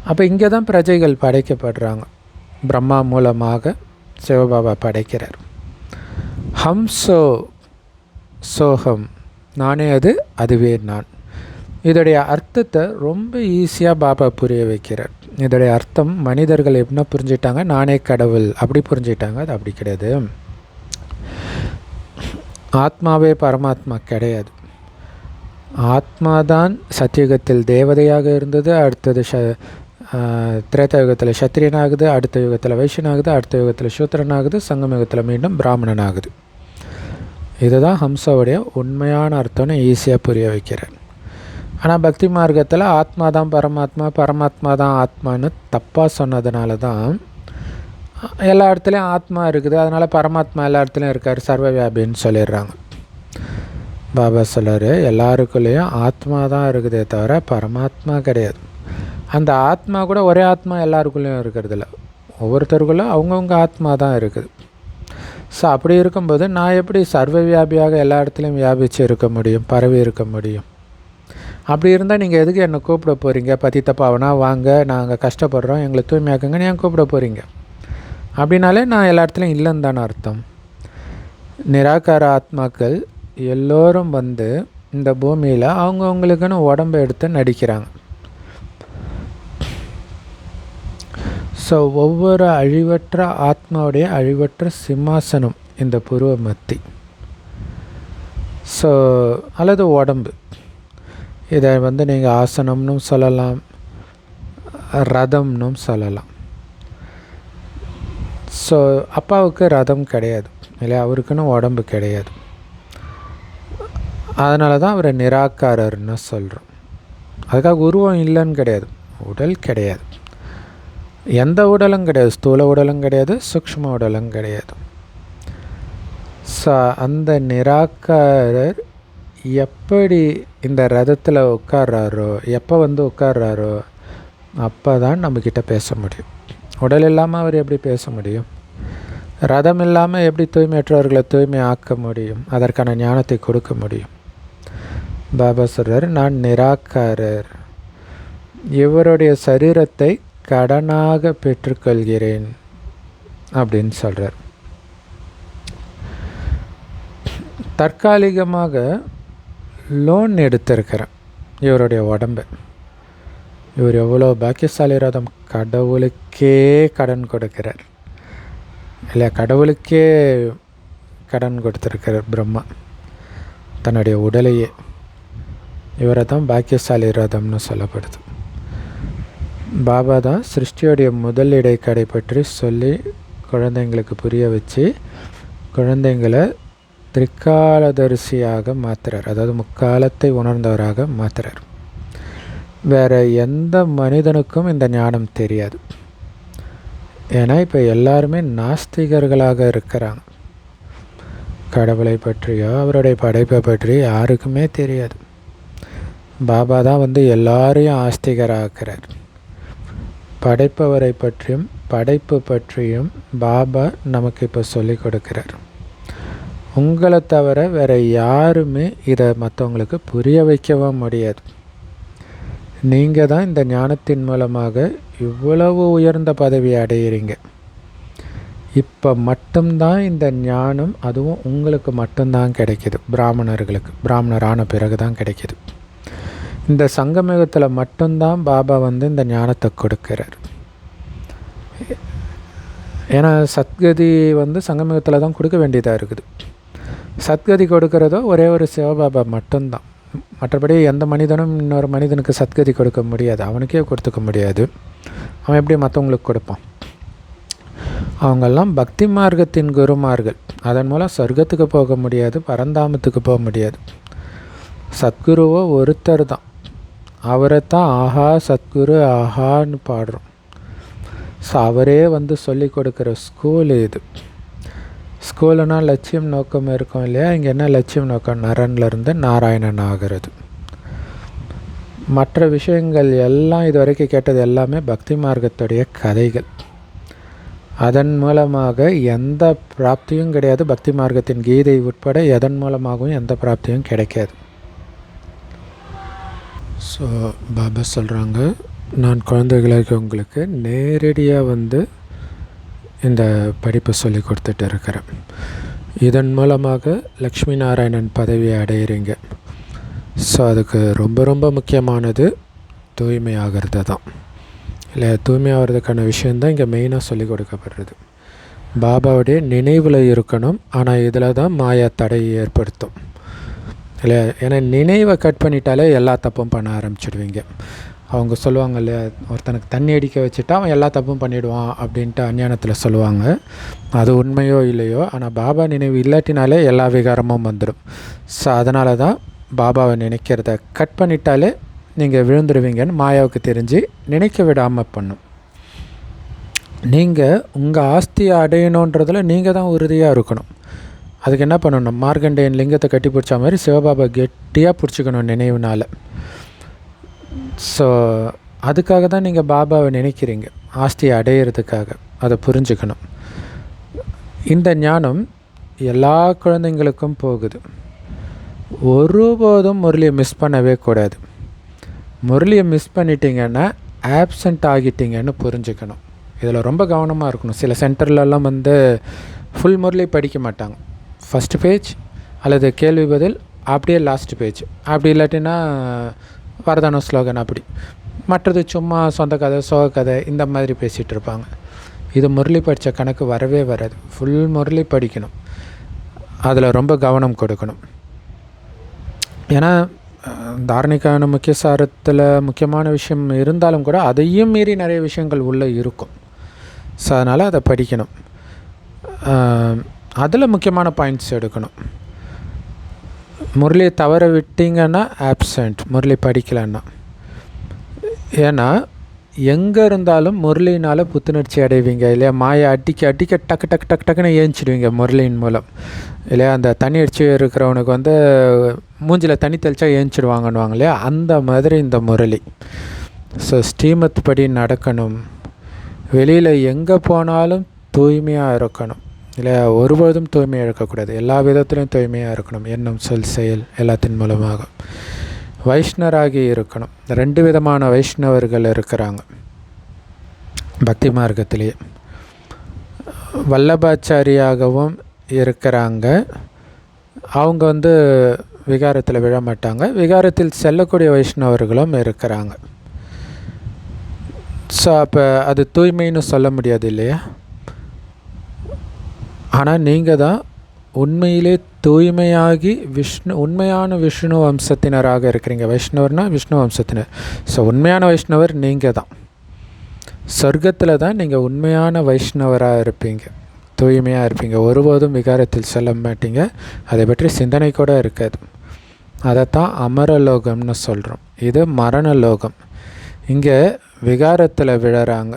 அப்போ இங்கே தான் பிரஜைகள் படைக்கப்படுறாங்க. பிரம்மா மூலமாக சிவபாபா படைக்கிறார். ஹம்சோ சோகம், நானே அது, அதுவே நான். இதோடைய அர்த்தத்தை ரொம்ப ஈஸியாக பாபா புரிய வைக்கிறார். இதோடைய அர்த்தம் மனிதர்கள் என்ன புரிஞ்சிட்டாங்க, நானே கடவுள் அப்படி புரிஞ்சிட்டாங்க. அது அப்படி கிடையாது. ஆத்மாவே பரமாத்மா கிடையாது. ஆத்மாதான் சத்தியுகத்தில் தேவதையாக இருந்தது, அடுத்தது திரேதாயுகத்தில் சத்திரியனாகுது, அடுத்த யுகத்தில் வைஷ்யனாகுது, அடுத்த யுகத்தில் சூத்திரனாகுது, சங்கம் யுகத்தில் மீண்டும் பிராமணனாகுது. இதுதான் ஹம்சாவுடைய உண்மையான அர்த்தம்னு ஈஸியாக புரிய வைக்கிறேன். ஆனால் பக்தி மார்க்கத்தில் ஆத்மா தான் பரமாத்மா, பரமாத்மா தான் ஆத்மான்னு தப்பாக சொன்னதுனால தான் எல்லா இடத்துலையும் ஆத்மா இருக்குது, அதனால் பரமாத்மா எல்லா இடத்துலையும் இருக்கார், சர்வவியாபின்னு சொல்லிடுறாங்க. பாபா சொல்கிறார், எல்லாருக்குள்ளேயும் ஆத்மா தான் இருக்குதே தவிர பரமாத்மா கிடையாது. அந்த ஆத்மா கூட ஒரே ஆத்மா எல்லாருக்குள்ளேயும் இருக்கிறதில்ல, ஒவ்வொருத்தருக்குள்ளே அவங்கவுங்க ஆத்மா தான் இருக்குது. ஸோ அப்படி இருக்கும்போது நான் எப்படி சர்வவியாபியாக எல்லா இடத்துலையும் வியாபித்து இருக்க முடியும், பரவி இருக்க முடியும்? அப்படி இருந்தால் நீங்கள் எதுக்கு என்னை கூப்பிட போகிறீங்க? பதித்த பாவனா வாங்க, நாங்கள் கஷ்டப்படுறோம், எங்களை தூய்மையாக்குங்கன்னு ஏன் கூப்பிட போகிறீங்க? அப்படின்னாலே நான் எல்லா இடத்துலையும் இல்லைன்னு தானே அர்த்தம். நிராகார ஆத்மாக்கள் எல்லோரும் வந்து இந்த பூமியில் அவங்கவுங்களுக்குன்னு உடம்பை எடுத்து நடிக்கிறாங்க. ஸோ ஒவ்வொரு அழிவற்ற ஆத்மாவுடைய அழிவற்ற சிம்மாசனம் இந்த புருவ மத்தி. ஸோ அல்லது உடம்பு, இதை வந்து நீங்கள் ஆசனம்னும் சொல்லலாம், ரதம்னும் சொல்லலாம். ஸோ அப்பாவுக்கு ரதம் கிடையாது இல்லையா, அவருக்குன்னு உடம்பு கிடையாது. அதனால தான் அவரை நிராகாரர்னு சொல்கிறோம். அதுக்காக உருவம் இல்லைன்னு கிடையாது, உடல் கிடையாது, எந்த உடலும் கிடையாது, ஸ்தூல உடலும் கிடையாது, சூக்ஷ்ம உடலும் கிடையாது. ஸோ அந்த நிராகாரர் எப்படி இந்த ரதத்தில் உட்கார்றாரோ, எப்போ வந்து உட்கார்றாரோ அப்போ தான் நம்மக்கிட்ட பேச முடியும். உடல் இல்லாமல் அவர் எப்படி பேச முடியும்? ரதம் இல்லாமல் எப்படி தூய்மையற்றவர்களை தூய்மை ஆக்க முடியும், அதற்கான ஞானத்தை கொடுக்க முடியும்? பாபா சொல்கிறார், நான் நிராகாரர், இவருடைய சரீரத்தை கடனாக பெற்றுக்கொள்கிறேன் அப்படின்னு சொல்கிறார். தற்காலிகமாக லோன் எடுத்திருக்கிறேன் இவருடைய உடம்பை. இவர் எவ்வளோ பாக்கியசாலி ரதம், கடவுளுக்கே கடன் கொடுக்கிறார் இல்லையா, கடவுளுக்கே கடன் கொடுத்துருக்கிறார் பிரம்மா தன்னுடைய உடலையே. இவரை தான் பாக்கியசாலி ரதம்னு சொல்லப்படுது. பாபா தான் சிருஷ்டியோடைய முதல் இடைக்கடை பற்றி சொல்லி குழந்தைங்களுக்கு புரிய வச்சு குழந்தைங்களை திரிகாலதரிசியாக மாற்றுறார், அதாவது முக்காலத்தை உணர்ந்தவராக மாற்றுறார். வேறு எந்த மனிதனுக்கும் இந்த ஞானம் தெரியாது. ஏன்னா இப்போ எல்லாருமே நாஸ்திகர்களாக இருக்கிறாங்க. கடவுளை பற்றியோ அவருடைய படைப்பை பற்றி யாருக்குமே தெரியாது. பாபா தான் எல்லாரையும் ஆஸ்திகராக்கிறார். படைப்பவரை பற்றியும் படைப்பு பற்றியும் பாபா நமக்கு இப்போ சொல்லிக் கொடுக்கிறார். உங்களை தவிர வேறு யாருமே இதை மற்றவங்களுக்கு புரிய வைக்கவும் முடியாது. நீங்கள் தான் இந்த ஞானத்தின் மூலமாக இவ்வளவு உயர்ந்த பதவி அடையிறீங்க. இப்போ மட்டும்தான் இந்த ஞானம் அதுவும் உங்களுக்கு மட்டும்தான் கிடைக்கிது. பிராமணர்களுக்கு, பிராமணரான பிறகு தான் கிடைக்கிது. இந்த சங்கமயுகத்தில் மட்டும்தான் பாபா இந்த ஞானத்தை கொடுக்கிறார். ஏன்னா சத்கதி சங்கமயுகத்தில் தான் கொடுக்க வேண்டியதாக இருக்குது. சத்கதி கொடுக்கிறதோ ஒரே ஒரு சிவபாபா மட்டும்தான். மற்றபடி எந்த மனிதனும் இன்னொரு மனிதனுக்கு சத்கதி கொடுக்க முடியாது. அவனுக்கே கொடுத்துக்க முடியாது. அவன் எப்படி மற்றவங்களுக்கு கொடுப்பான்? அவங்கெல்லாம் பக்தி மார்க்கத்தின் குருமார்கள். அதன் மூலம் சொர்க்கத்துக்கு போக முடியாது, பரந்தாமத்துக்கு போக முடியாது. சத்குருவோ ஒருத்தர் தான். அவரை தான் ஆஹா சத்குரு ஆஹான்னு பாடுறோம். ஸோ அவரே சொல்லி கொடுக்குற ஸ்கூல் இது. ஸ்கூலுனால் லட்சியம் நோக்கம் இருக்கும் இல்லையா? இங்கே என்ன லட்சியம் நோக்கம்? நரன்லேருந்து நாராயணன் ஆகிறது. மற்ற விஷயங்கள் எல்லாம் இது வரைக்கும் கேட்டது எல்லாமே பக்தி மார்க்கத்துடைய கதைகள். அதன் மூலமாக எந்த பிராப்தியும் கிடையாது. பக்தி மார்க்கத்தின் கீதை உட்பட எதன் மூலமாகவும் எந்த பிராப்தியும் கிடைக்காது. ஸோ பாபா சொல்கிறாங்க, நான் குழந்தைகளுக்கு உங்களுக்கு நேரடியாக இந்த படிப்பை சொல்லி கொடுத்துட்டு இருக்கிறேன். இதன் மூலமாக லக்ஷ்மி நாராயணன் பதவியை அடையிறீங்க. ஸோ அதுக்கு ரொம்ப ரொம்ப முக்கியமானது தூய்மையாகிறது தான். இல்லை, தூய்மையாகிறதுக்கான விஷயந்தான் இங்கே மெயினாக சொல்லி கொடுக்கப்படுறது. பாபாவுடைய நினைவில் இருக்கணும். ஆனால் இதில் தான் மாயா தடை ஏற்படுத்தும் இல்லையா? ஏன்னா நினைவை கட் பண்ணிட்டாலே எல்லா தப்பும் பண்ண ஆரம்பிச்சிடுவீங்க. அவங்க சொல்லுவாங்க இல்லையா, ஒருத்தனுக்கு தண்ணி அடிக்க வச்சுட்டா அவன் எல்லா தப்பும் பண்ணிவிடுவான் அப்படின்ட்டு அஞ்ஞானத்தில் சொல்லுவாங்க. அது உண்மையோ இல்லையோ, ஆனால் பாபா நினைவு இல்லாட்டினாலே எல்லா விகாரமும் வந்துடும். ஸோ அதனால தான் பாபாவை நினைக்கிறத கட் பண்ணிட்டாலே நீங்கள் விழுந்துடுவீங்கன்னு மாயாவுக்கு தெரிஞ்சு நினைக்க விடாமல் பண்ணும். நீங்கள் உங்கள் ஆஸ்தியை அடையணுன்றதில் நீங்கள் தான் உறுதியாக இருக்கணும். அதுக்கு என்ன பண்ணணும்? மார்கண்டேயன் லிங்கத்தை கட்டி பிடிச்ச மாதிரி சிவபாபா கெட்டியாக பிடிச்சிக்கணும் நினைவுனால். ஸோ அதுக்காக தான் நீங்கள் பாபாவை நினைக்கிறீங்க, ஆஸ்தியை அடையிறதுக்காக. அதை புரிஞ்சுக்கணும். இந்த ஞானம் எல்லா குழந்தைங்களுக்கும் போகுது. ஒருபோதும் முரளியை மிஸ் பண்ணவே கூடாது. முரளியை மிஸ் பண்ணிட்டீங்கன்னா ஆப்சண்ட் ஆகிட்டீங்கன்னு புரிஞ்சுக்கணும். இதில் ரொம்ப கவனமாக இருக்கணும். சில சென்டர்லலாம் ஃபுல் முரளி படிக்க மாட்டாங்க. ஃபஸ்ட்டு பேஜ் அல்லது கேள்வி பதில், அப்படியே லாஸ்ட் பேஜ். அப்படி இல்லாட்டினா வரதான ஸ்லோகன். அப்படி மற்றது சும்மா சொந்த கதை, சோக கதை இந்த மாதிரி பேசிகிட்டு இருப்பாங்க. இது முரளி படித்த கணக்கு வரவே வராது. ஃபுல் முரளி படிக்கணும். அதில் ரொம்ப கவனம் கொடுக்கணும். ஏன்னா தாரணிக்கான முக்கிய சாரத்தில் முக்கியமான விஷயம் இருந்தாலும் கூட அதையும் மீறி நிறைய விஷயங்கள் உள்ளே இருக்கும். ஸோ அதனால் அதை படிக்கணும். அதில் முக்கியமான பாயிண்ட்ஸ் எடுக்கணும். முரளியை தவற விட்டிங்கன்னா ஆப்சண்ட், முரளி படிக்கலைன்னா. ஏன்னா எங்கே இருந்தாலும் முரளினால் புத்துணர்ச்சி அடைவீங்க இல்லையா? மாயை அடிக்க டக்கு டக்கு டக்கு டக்குன்னு ஏஞ்சிடுவீங்க முரளியின் மூலம் இல்லையா? அந்த தண்ணி அடிச்சு இருக்கிறவனுக்கு மூஞ்சில் தண்ணி தெளிச்சா ஏஞ்சிடுவாங்கன்னுவாங்க இல்லையா? அந்த மாதிரி இந்த முரளி. ஸோ ஸ்ரீமத் படி நடக்கணும். வெளியில் எங்கே போனாலும் தூய்மையாக இருக்கணும் இல்லையா? ஒருபோதும் தூய்மையாக இருக்கக்கூடாது. எல்லா விதத்திலும் தூய்மையாக இருக்கணும். எண்ணம், சொல், செயல் எல்லாத்தின் மூலமாக. வைஷ்ணராகி இருக்கணும். 2 விதமான வைஷ்ணவர்கள் இருக்கிறாங்க பக்தி மார்க்கத்திலேயே. வல்லபாச்சாரியாகவும் இருக்கிறாங்க. அவங்க விகாரத்தில் விழமாட்டாங்க. விகாரத்தில் செல்லக்கூடிய வைஷ்ணவர்களும் இருக்கிறாங்க. ஸோ அப்போ அது தூய்மைன்னு சொல்ல முடியாது இல்லையா? ஆனால் நீங்கள் தான் உண்மையிலே தூய்மையாகி உண்மையான விஷ்ணு வம்சத்தினராக இருக்கிறீங்க. வைஷ்ணவர்னால் விஷ்ணு வம்சத்தினர். ஸோ உண்மையான வைஷ்ணவர் நீங்கள் தான். சொர்க்கத்தில் தான் நீங்கள் உண்மையான வைஷ்ணவராக இருப்பீங்க, தூய்மையாக இருப்பீங்க. ஒருபோதும் விகாரத்தில் செல்ல மாட்டீங்க. அதை பற்றி சிந்தனை கூட இருக்காது. அதைத்தான் அமரலோகம்னு சொல்கிறோம். இது மரணலோகம். இங்கே விகாரத்தில் விழறாங்க.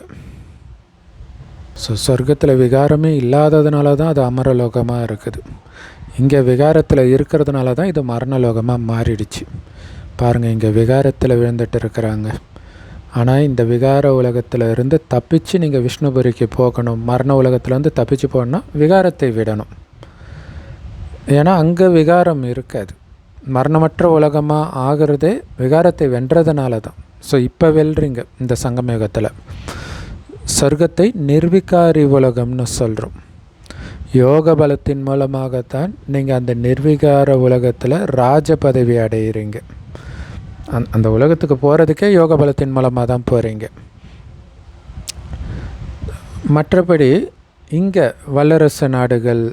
ஸோ சொர்க்கத்தில் விகாரமே இல்லாததுனால தான் அது அமரலோகமாக இருக்குது. இங்கே விகாரத்தில் இருக்கிறதுனால தான் இது மரணலோகமாக மாறிடுச்சு. பாருங்கள், இங்கே விகாரத்தில் விழுந்துட்டு இருக்கிறாங்க. ஆனால் இந்த விகார உலகத்தில் இருந்து தப்பிச்சு நீங்கள் விஷ்ணுபுரிக்கு போகணும். மரண உலகத்துலேருந்து தப்பிச்சு போகணுன்னா விகாரத்தை விடணும். ஏன்னா அங்கே விகாரம் இருக்காது. மரணமற்ற உலகமாக ஆகிறதே விகாரத்தை வென்றதுனால தான். ஸோ இப்போ வெல்றீங்க இந்த சங்கமயுகத்தில். சொர்க்கத்தை நிர்விகாரி உலகம்னு சொல்கிறோம். யோக பலத்தின் மூலமாகத்தான் நீங்கள் அந்த நிர்விகார உலகத்தில் ராஜ பதவி அடைகிறீங்க. அந்த உலகத்துக்கு போகிறதுக்கே யோக பலத்தின் மூலமாக தான் போகிறீங்க. மற்றபடி இங்கே வல்லரசு நாடுகள்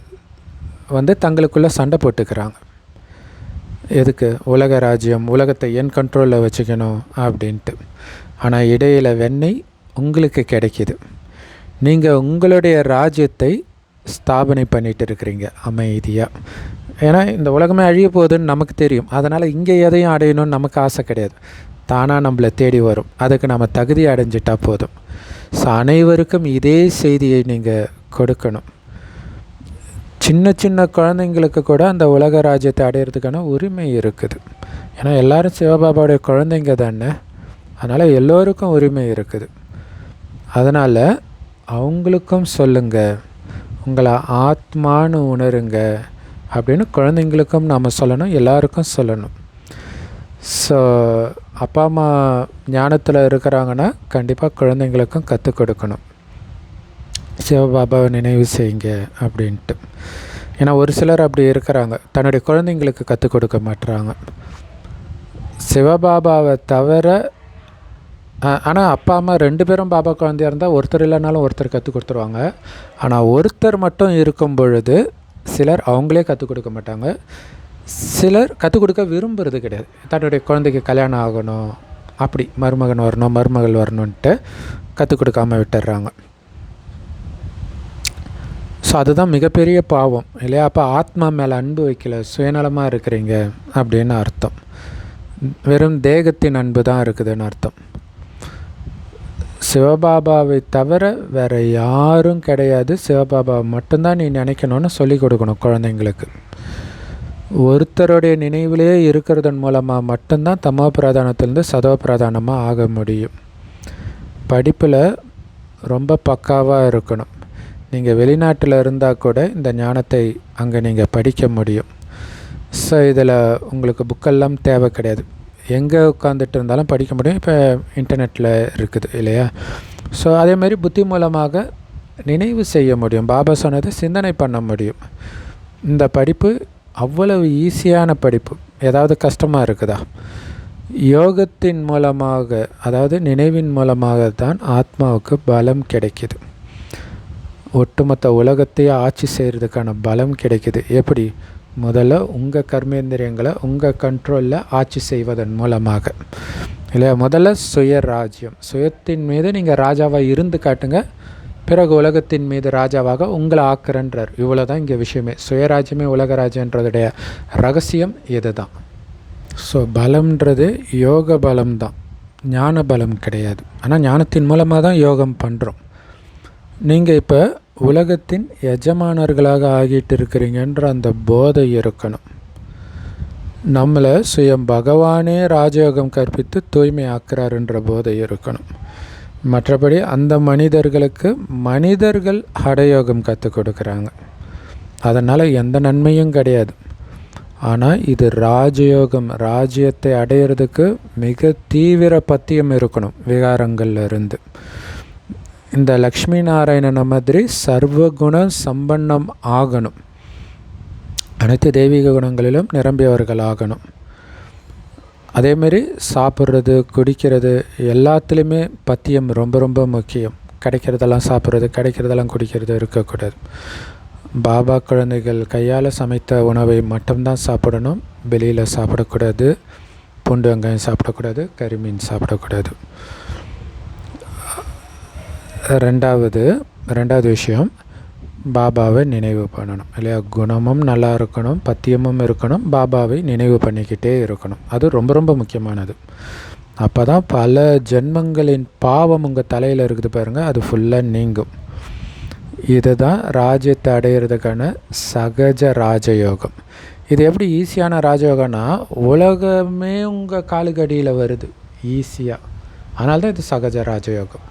தங்களுக்குள்ளே சண்டை போட்டுக்கிறாங்க. எதுக்கு? உலக ராஜ்யம், உலகத்தை என் கண்ட்ரோலில் வச்சுக்கணும் அப்படின்ட்டு. ஆனால் இடையில் வெண்ணெய் உங்களுக்கு கிடைக்கிது. நீங்கள் உங்களுடைய ராஜ்யத்தை ஸ்தாபனை பண்ணிகிட்டு இருக்கிறீங்க அமைதியாக. ஏன்னா இந்த உலகமே அழிய போகுதுன்னு நமக்கு தெரியும். அதனால் இங்கே எதையும் அடையணும்னு நமக்கு ஆசை கிடையாது. தானாக நம்மளை தேடி வரும். அதுக்கு நம்ம தகுதி அடைஞ்சிட்டால் போதும். ஸோ அனைவருக்கும் இதே செய்தியை நீங்கள் கொடுக்கணும். சின்ன சின்ன குழந்தைங்களுக்கு கூட அந்த உலக ராஜ்யத்தை அடையிறதுக்கான உரிமை இருக்குது. ஏன்னா எல்லோரும் சிவபாபாவுடைய குழந்தைங்க தானே. அதனால் எல்லோருக்கும் உரிமை இருக்குது. அதனால் அவங்களுக்கும் சொல்லுங்கள், உங்களை ஆத்மானு உணருங்க அப்படின்னு குழந்தைங்களுக்கும் நாம் சொல்லணும், எல்லாருக்கும் சொல்லணும். ஸோ அப்பா அம்மா ஞானத்தில் இருக்கிறாங்கன்னா கண்டிப்பாக குழந்தைங்களுக்கும் கற்றுக் கொடுக்கணும். சிவபாபாவை நினைவு செய்யுங்க அப்படின்ட்டு. ஏன்னா ஒரு சிலர் அப்படி இருக்கிறாங்க, தன்னுடைய குழந்தைங்களுக்கு கற்றுக் கொடுக்க மாட்டுறாங்க. சிவபாபாவை தவிர ஆனால் அப்பா அம்மா 2 பேரும் பாபா குழந்தையாக இருந்தால் ஒருத்தர் இல்லைனாலும் ஒருத்தர் கற்றுக் கொடுத்துருவாங்க. ஆனால் ஒருத்தர் மட்டும் இருக்கும் பொழுது சிலர் அவங்களே கற்றுக் கொடுக்க மாட்டாங்க. சிலர் கற்றுக் கொடுக்க விரும்புறது கிடையாது. தன்னுடைய குழந்தைக்கு கல்யாணம் ஆகணும், அப்படி மருமகன் வரணும், மருமகள் வரணுன்ட்டு கற்றுக் கொடுக்காமல் விட்டுடுறாங்க. ஸோ அதுதான் மிகப்பெரிய பாவம் இல்லையா? அப்போ ஆத்மா மேலே அன்பு வைக்கல, சுயநலமாக இருக்கிறீங்க அப்படின்னு அர்த்தம். வெறும் தேகத்தின் அன்பு தான் இருக்குதுன்னு அர்த்தம். சிவபாபாவை தவிர வேறு யாரும் கிடையாது, சிவபாபாவை மட்டும்தான் நீ நினைக்கணும்னு சொல்லிக் கொடுக்கணும் குழந்தைங்களுக்கு. ஒருத்தருடைய நினைவிலே இருக்கிறதன் மூலமாக மட்டும்தான் தமோ பிரதானத்திலேருந்து சதோ பிரதானமாக ஆக முடியும். படிப்பில் ரொம்ப பக்காவாக இருக்கணும். நீங்கள் வெளிநாட்டில் இருந்தால் கூட இந்த ஞானத்தை அங்கே நீங்கள் படிக்க முடியும். ஸோ இதில் உங்களுக்கு புக்கெல்லாம் தேவை கிடையாது. எங்கே உட்காந்துட்டு இருந்தாலும் படிக்க முடியும். இப்போ இன்டர்நெட்டில் இருக்குது இல்லையா? ஸோ அதேமாதிரி புத்தி மூலமாக நினைவு செய்ய முடியும். பாபா சொன்னதை சிந்தனை பண்ண முடியும். இந்த படிப்பு அவ்வளவு ஈஸியான படிப்பு. ஏதாவது கஷ்டமாக இருக்குதா? யோகத்தின் மூலமாக, அதாவது நினைவின் மூலமாக தான் ஆத்மாவுக்கு பலம் கிடைக்கிது. ஒட்டுமொத்த உலகத்தையே ஆட்சி செய்கிறதுக்கான பலம் கிடைக்கிது. எப்படி? முதல்ல உங்கள் கர்மேந்திரியங்களை உங்கள் கண்ட்ரோலில் ஆட்சி செய்வதன் மூலமாக இல்லையா? முதல்ல சுய ராஜ்யம், சுயத்தின் மீது நீங்கள் ராஜாவாக இருந்து காட்டுங்க, பிறகு உலகத்தின் மீது ராஜாவாக உங்களை ஆக்குறன்றார். இவ்வளோ தான் இங்கே விஷயமே. சுயராஜ்யமே உலக ராஜ்யன்றதுடைய ரகசியம் இது தான். ஸோ பலம்ன்றது யோக பலம் தான், ஞான பலம் கிடையாது. ஆனால் ஞானத்தின் மூலமாக தான் யோகம் பண்ணுறோம். நீங்கள் இப்போ உலகத்தின் எஜமானர்களாக ஆகிட்டு இருக்கிறீங்கன்ற அந்த போதை இருக்கணும். நம்மளை சுயம் பகவானே ராஜயோகம் கற்பித்து தூய்மை ஆக்குறாருன்ற போதை இருக்கணும். மற்றபடி அந்த மனிதர்களுக்கு மனிதர்கள் ஹடயோகம் கற்றுக் கொடுக்குறாங்க. அதனால் எந்த நன்மையும் கிடையாது. ஆனால் இது ராஜயோகம். ராஜ்யத்தை அடையிறதுக்கு மிக தீவிர பத்தியம் இருக்கணும் விகாரங்கள்ல இருந்து. இந்த லக்ஷ்மி நாராயணனை மாதிரி சர்வகுண சம்பன்னம் ஆகணும். அனைத்து தெய்வீக குணங்களிலும் நிரம்பியவர்கள் ஆகணும். அதேமாரி சாப்பிட்றது, குடிக்கிறது எல்லாத்துலேயுமே பத்தியம் ரொம்ப ரொம்ப முக்கியம். கிடைக்கிறதெல்லாம் சாப்பிட்றது, கிடைக்கிறதெல்லாம் குடிக்கிறது இருக்கக்கூடாது. பாபா குழந்தைகள் கையால் சமைத்த உணவை மட்டும்தான் சாப்பிடணும். வெளியில் சாப்பிடக்கூடாது. பூண்டு வெங்காயம் சாப்பிடக்கூடாது. கறிமீன் சாப்பிடக்கூடாது. ரெண்டாவது விஷயம், பாபாவை நினைவு பண்ணணும் இல்லையா? குணமும் நல்லா இருக்கணும், பத்தியமும் இருக்கணும், பாபாவை நினைவு பண்ணிக்கிட்டே இருக்கணும். அது ரொம்ப ரொம்ப முக்கியமானது. அப்போ தான் பல ஜென்மங்களின் பாவம் உங்கள் தலையில் இருக்குது பாருங்கள், அது ஃபுல்லாக நீங்கும். இதுதான் ராஜ்யத்தை அடையிறதுக்கான சகஜ ராஜயோகம். இது எப்படி ஈஸியான ராஜயோகம்னா, உலகமே உங்கள் காலுக்கு அடியில் வருது ஈஸியாக. அதனால தான் இது சகஜ ராஜயோகம்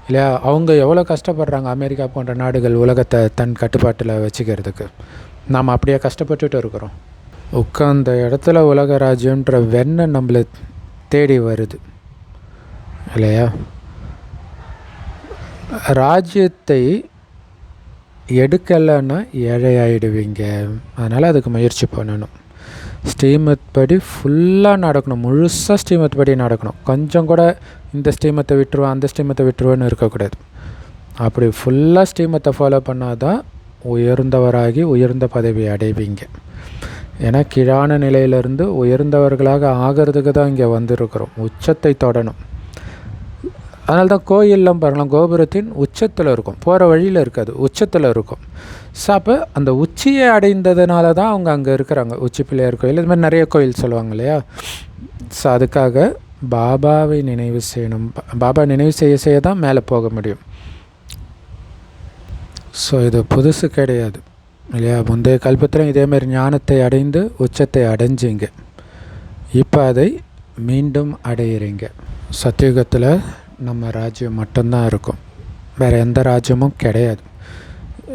இல்லையா? அவங்க எவ்வளோ கஷ்டப்படுறாங்க, அமெரிக்கா போன்ற நாடுகள் உலகத்தை தன் கட்டுப்பாட்டில் வச்சுக்கிறதுக்கு. நாம் அப்படியே கஷ்டப்பட்டுட்டு இருக்கிறோம். உட்கார்ந்த இடத்துல உலக ராஜ்யன்ற வெண்ணெய் நம்மளை தேடி வருது இல்லையா? ராஜ்யத்தை எடுக்கலைன்னா ஏழையாயிடுவீங்க. அதனால் அதுக்கு முயற்சி பண்ணணும். ஸ்ரீமத் படி ஃபுல்லாக நடக்கணும், முழுசாக ஸ்ரீமத் படி நடக்கணும். கொஞ்சம் கூட இந்த ஸ்ரீமத்தை விட்டுருவேன் அந்த ஸ்ரீமத்தை விட்டுருவேன்னு இருக்கக்கூடாது. அப்படி ஃபுல்லாக ஸ்ரீமத்தை ஃபாலோ பண்ணால் தான் உயர்ந்தவராகி உயர்ந்த பதவி அடைவீங்க. ஏன்னா கீழான நிலையிலிருந்து உயர்ந்தவர்களாக ஆகிறதுக்கு தான் இங்கே வந்திருக்கிறோம். உச்சத்தை தொடணும். அதனால தான் கோயிலெலாம் பாருங்களேன், கோபுரத்தின் உச்சத்தில் இருக்கும், போகிற வழியில் இருக்காது, உச்சத்தில் இருக்கும். ஸோ அப்போ அந்த உச்சியை அடைந்ததுனால தான் அவங்க அங்கே இருக்கிறாங்க. உச்சி பிள்ளையார் கோயில், இது மாதிரி நிறைய கோயில் சொல்லுவாங்க இல்லையா? ஸோ அதுக்காக பாபாவை நினைவு செய்யணும். பாபா நினைவு செய்ய தான் மேலே போக முடியும். ஸோ இது புதுசு கிடையாது இல்லையா? முந்தைய கல்பத்திலும் இதேமாதிரி ஞானத்தை அடைந்து உச்சத்தை அடைஞ்சிங்க. இப்போ அதை மீண்டும் அடையிறீங்க. சத்தியுகத்தில் நம்ம ராஜ்யம் மட்டும்தான் இருக்கும், வேறு எந்த ராஜ்யமும் கிடையாது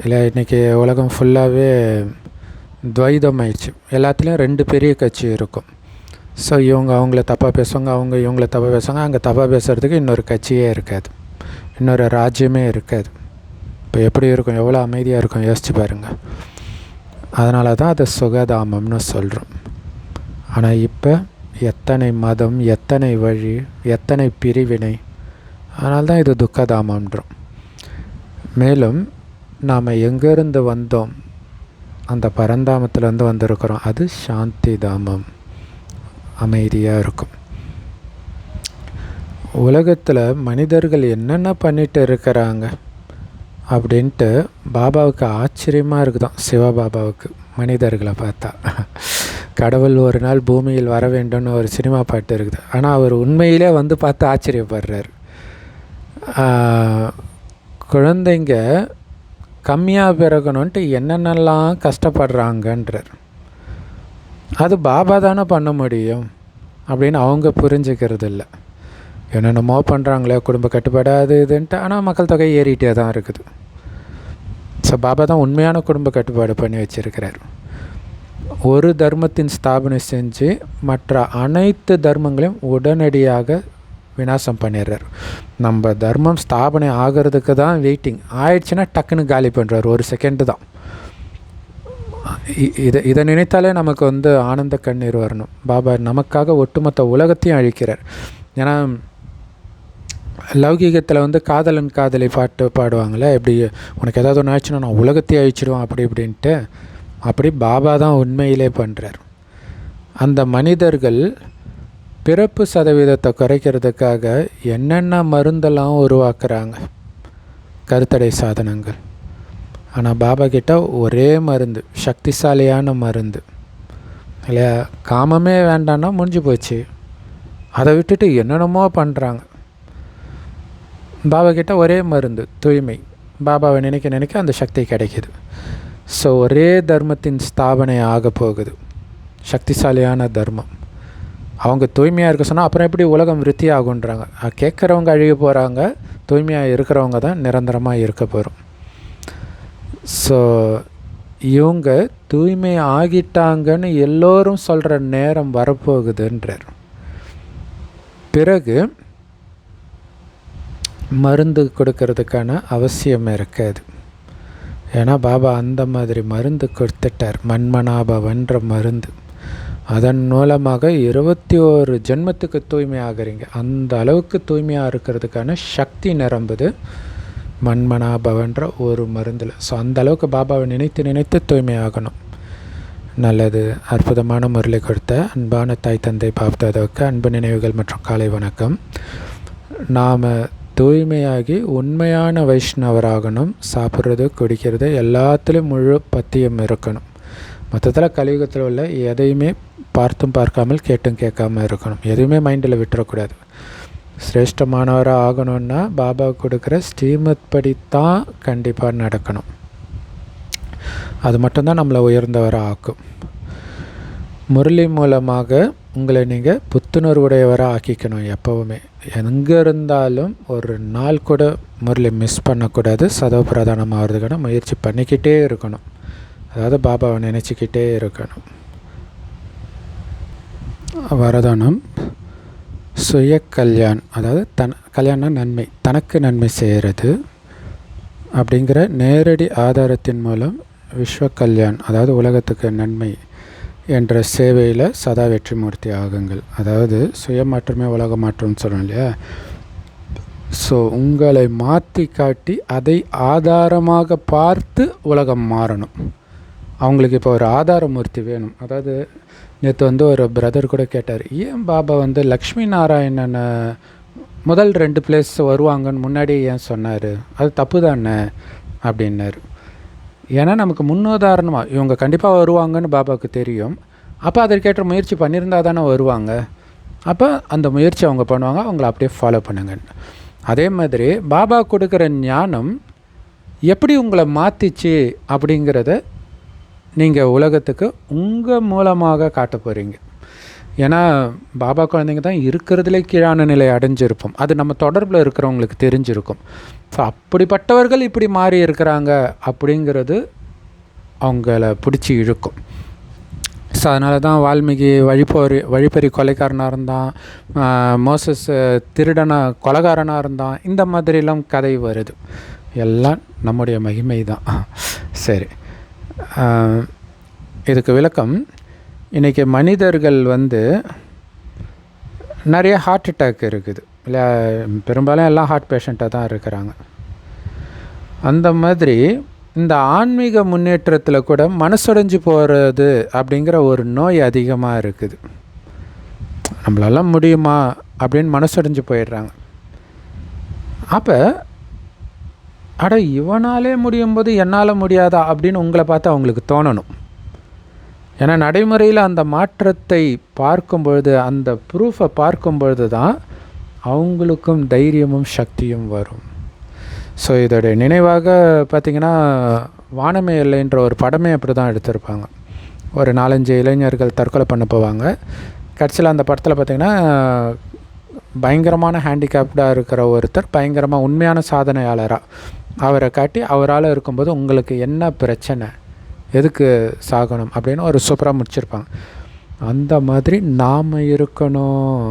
இல்லை. இன்றைக்கி உலகம் ஃபுல்லாகவே துவைதம் ஆயிடுச்சு. எல்லாத்துலேயும் 2 பெரிய கட்சி இருக்கும். ஸோ இவங்க அவங்கள தப்பாக பேசுவாங்க, அவங்க இவங்கள தப்பாக பேசுவாங்க. அங்கே தப்பாக பேசுகிறதுக்கு இன்னொரு கட்சியே இருக்காது, இன்னொரு ராஜ்யமே இருக்காது. இப்போ எப்படி இருக்கும், எவ்வளோ அமைதியாக இருக்கும் யோசிச்சு பாருங்கள். அதனால தான் அதை சுகதாமம்னு சொல்கிறோம். ஆனால் இப்போ எத்தனை மதம், எத்தனை வழி, எத்தனை பிரிவினை. அதனால்தான் இது துக்கதாமன்றோம். மேலும் நாம் எங்கேருந்து வந்தோம், அந்த பரந்தாமத்திலேருந்து வந்திருக்கிறோம். அது சாந்தி தாமம், அமைதியாக இருக்கும். உலகத்தில் மனிதர்கள் என்னென்ன பண்ணிட்டு இருக்கிறாங்க அப்படின்ட்டு பாபாவுக்கு ஆச்சரியமாக இருக்குதான். சிவபாபாவுக்கு மனிதர்களை பார்த்தா. கடவுள் ஒரு நாள் பூமியில் வர வேண்டும்னு ஒரு சினிமா பாட்டு இருக்குது. ஆனால் அவர் உண்மையிலே வந்து பார்த்து ஆச்சரியப்படுறார். குழந்தைங்க கம்மியாக பிறக்கணுன்ட்டு என்னென்னலாம் கஷ்டப்படுறாங்கன்றார். அது பாபா தானே பண்ண முடியும் அப்படின்னு அவங்க புரிஞ்சுக்கிறது இல்லை. என்னென்னமோ பண்ணுறாங்களே, குடும்ப கட்டுப்பாடு இதுன்ட்டு. ஆனால் மக்கள் தொகை ஏறிட்டே தான் இருக்குது. ஸோ பாபா தான் உண்மையான குடும்ப கட்டுப்பாடு பண்ணி வச்சுருக்கிறார். ஒரு தர்மத்தின் ஸ்தாபனை செஞ்சு மற்ற அனைத்து தர்மங்களையும் உடனடியாக விநாசம் பண்ணிடுறார். நம்ம தர்மம் ஸ்தாபனை ஆகிறதுக்கு தான் வெயிட்டிங், ஆயிடுச்சுன்னா டக்குன்னு காலி பண்ணுறார். 1 செகண்டு தான். இதை நினைத்தாலே நமக்கு வந்து ஆனந்த கண்ணீர் வரணும். பாபா நமக்காக ஒட்டுமொத்த உலகத்தையும் அழிக்கிறார். ஏன்னா லௌகீகத்தில் வந்து காதலன் காதலி பாட்டு பாடுவாங்களே, எப்படி உனக்கு ஏதாவது ஒன்று ஆயிடுச்சுன்னா நான் உலகத்தையும் அழிச்சிடுவேன் அப்படி இப்படின்ட்டு. அப்படி பாபா தான் உண்மையிலே பண்ணுறார். அந்த மனிதர்கள் பிறப்பு சதவீதத்தை குறைக்கிறதுக்காக என்னென்ன மருந்தெல்லாம் உருவாக்குறாங்க, கருத்தடை சாதனங்கள். ஆனால் பாபா கிட்ட ஒரே மருந்து, சக்திசாலியான மருந்து இல்லையா? காமமே வேண்டான்னா முடிஞ்சு போச்சு. அதை விட்டுட்டு என்னென்னமோ பண்ணுறாங்க. பாபா கிட்ட ஒரே மருந்து, தூய்மை. பாபாவை நினைக்க நினைக்க அந்த சக்தி கிடைக்கிது. ஸோ ஒரே தர்மத்தின் ஸ்தாபனை ஆக போகுது, சக்திசாலியான தர்மம். அவங்க தூய்மையாக இருக்க சொன்னால் அப்புறம் எப்படி உலகம் விருத்தி ஆகுன்றாங்க. கேட்குறவங்க அழிய போகிறாங்க, தூய்மையாக இருக்கிறவங்க தான் நிரந்தரமாக இருக்க போகிறோம். ஸோ இவங்க தூய்மை ஆகிட்டாங்கன்னு எல்லோரும் சொல்கிற நேரம் வரப்போகுதுன்றார். பிறகு மருந்து கொடுக்கறதுக்கான அவசியம் இருக்காது. ஏன்னா பாபா அந்த மாதிரி மருந்து கொடுத்துட்டார், மன்மனாபவன்ற மருந்து. அதன் மூலமாக 21 ஜென்மத்துக்கு தூய்மை ஆகிறீங்க. அந்த அளவுக்கு தூய்மையாக இருக்கிறதுக்கான சக்தி நிரம்புது மன்மனாபவன்ற ஒரு மருந்தில். ஸோ அந்த அளவுக்கு பாபாவை நினைத்து நினைத்து தூய்மையாகணும். நல்லது. அற்புதமான முரளி கொடுத்த அன்பான தாய் தந்தை பாப்தாதாவுக்கு அன்பு நினைவுகள் மற்றும் காலை வணக்கம். நாம் தூய்மையாகி உண்மையான வைஷ்ணவராகணும். சாப்பிட்றது குடிக்கிறது எல்லாத்துலேயும் முழு பத்தியம் இருக்கணும். மொத்தத்தில் கலியுகத்தில் உள்ள எதையுமே பார்த்தும் பார்க்காமல் கேட்டும் கேட்காமல் இருக்கணும். எதுவுமே மைண்டில் விட்டுறக்கூடாது. சிரேஷ்டமானவராக ஆகணுன்னா பாபா கொடுக்குற ஸ்ரீமத் படி தான் கண்டிப்பாக நடக்கணும். அது மட்டும்தான் நம்மளை உயர்ந்தவராக ஆக்கும். முரளி மூலமாக உங்களை நீங்கள் புத்துணர்வுடையவராக ஆக்கிக்கணும். எப்போவுமே எங்கே இருந்தாலும் ஒரு நாள் கூட முரளி மிஸ் பண்ணக்கூடாது. சதவ பிரதானம் ஆகிறதுக்கான முயற்சி பண்ணிக்கிட்டே இருக்கணும். அதாவது பாபாவை நினச்சிக்கிட்டே இருக்கணும். வரதானம் சுய கல்யாண், அதாவது கல்யாணம் நன்மை, தனக்கு நன்மை செய்கிறது அப்படிங்கிற நேரடி ஆதாரத்தின் மூலம் விஸ்வ கல்யாண், அதாவது உலகத்துக்கு நன்மை என்ற சேவையில் சதா வெற்றிமூர்த்தி ஆகுங்கள். அதாவது சுய மாற்றமே உலக மாற்றம்னு சொல்லணும் இல்லையா? ஸோ உங்களை மாற்றி காட்டி அதை ஆதாரமாக பார்த்து உலகம் மாறணும். அவங்களுக்கு இப்போ ஒரு ஆதாரமூர்த்தி வேணும். அதாவது நேற்று ஒரு பிரதர் கூட கேட்டார், ஏன் பாபா லக்ஷ்மி நாராயணனை முதல் 2 பிளேஸ் வருவாங்கன்னு முன்னாடியே ஏன் சொன்னார், அது தப்பு தானே அப்படின்னாரு. ஏன்னா நமக்கு முன்னுதாரணமாக இவங்க கண்டிப்பாக வருவாங்கன்னு பாபாவுக்கு தெரியும். அப்போ அதற்கேற்ற முயற்சி பண்ணியிருந்தால் தானே வருவாங்க. அப்போ அந்த முயற்சி அவங்க பண்ணுவாங்க, அவங்கள அப்படியே ஃபாலோ பண்ணுங்கன்னு. அதே மாதிரி பாபா கொடுக்குற ஞானம் எப்படி உங்களை மாற்றிச்சு அப்படிங்கிறத நீங்கள் உலகத்துக்கு உங்கள் மூலமாக காட்ட போகிறீங்க. ஏன்னா பாபா குழந்தைங்க தான் இருக்கிறதுலே கீழான நிலை அடைஞ்சிருப்போம். அது நம்ம தொடர்பில் இருக்கிறவங்களுக்கு தெரிஞ்சிருக்கும். ஸோ அப்படிப்பட்டவர்கள் இப்படி மாறி இருக்கிறாங்க அப்படிங்கிறது அவங்கள பிடிச்சி இழுக்கும். ஸோ அதனால தான் வால்மீகி வழிப்பறி கொலைக்காரனாக இருந்தான், மோசஸ் கொலைகாரனாக இருந்தான். இந்த மாதிரிலாம் கதை வருது. எல்லாம் நம்முடைய மகிமை தான். சரி, இதுக்கு விளக்கம், இன்றைக்கி மனிதர்கள் நிறைய ஹார்ட் அட்டாக் இருக்குது இல்லை? பெரும்பாலும் எல்லாம் ஹார்ட் பேஷண்ட்டாக தான் இருக்கிறாங்க. அந்த மாதிரி இந்த ஆன்மீக முன்னேற்றத்தில் கூட மனசுடைஞ்சு போகிறது அப்படிங்கிற ஒரு நோய் அதிகமாக இருக்குது. நம்மளாலாம் முடியுமா அப்படின்னு மனசுடைஞ்சு போயிடுறாங்க. அப்போ இவனாலே முடியும் போது என்னால் முடியாதா அப்படின்னு உங்களை பார்த்து அவங்களுக்கு தோணணும். ஏன்னா நடைமுறையில் அந்த மாற்றத்தை பார்க்கும் பொழுது, அந்த ப்ரூஃபை பார்க்கும் பொழுது தான் அவங்களுக்கும் தைரியமும் சக்தியும் வரும். ஸோ இதோடைய நினைவாக பார்த்திங்கன்னா வானமே இல்லைன்ற ஒரு படமே அப்படி தான் எடுத்திருப்பாங்க. ஒரு 4-5 இளைஞர்கள் தற்கொலை பண்ண போவாங்க. கடைசியில் அந்த படத்தில் பார்த்திங்கன்னா பயங்கரமான ஹேண்டிகேப்டாக இருக்கிற ஒருத்தர் பயங்கரமாக உண்மையான சாதனையாளராக அவரை காட்டி, அவரால் இருக்கும்போது உங்களுக்கு என்ன பிரச்சனை, எதுக்கு சாகணும் அப்படின்னு ஒரு சூப்பராக முடிச்சிருப்பாங்க. அந்த மாதிரி நாம் இருக்கணும்.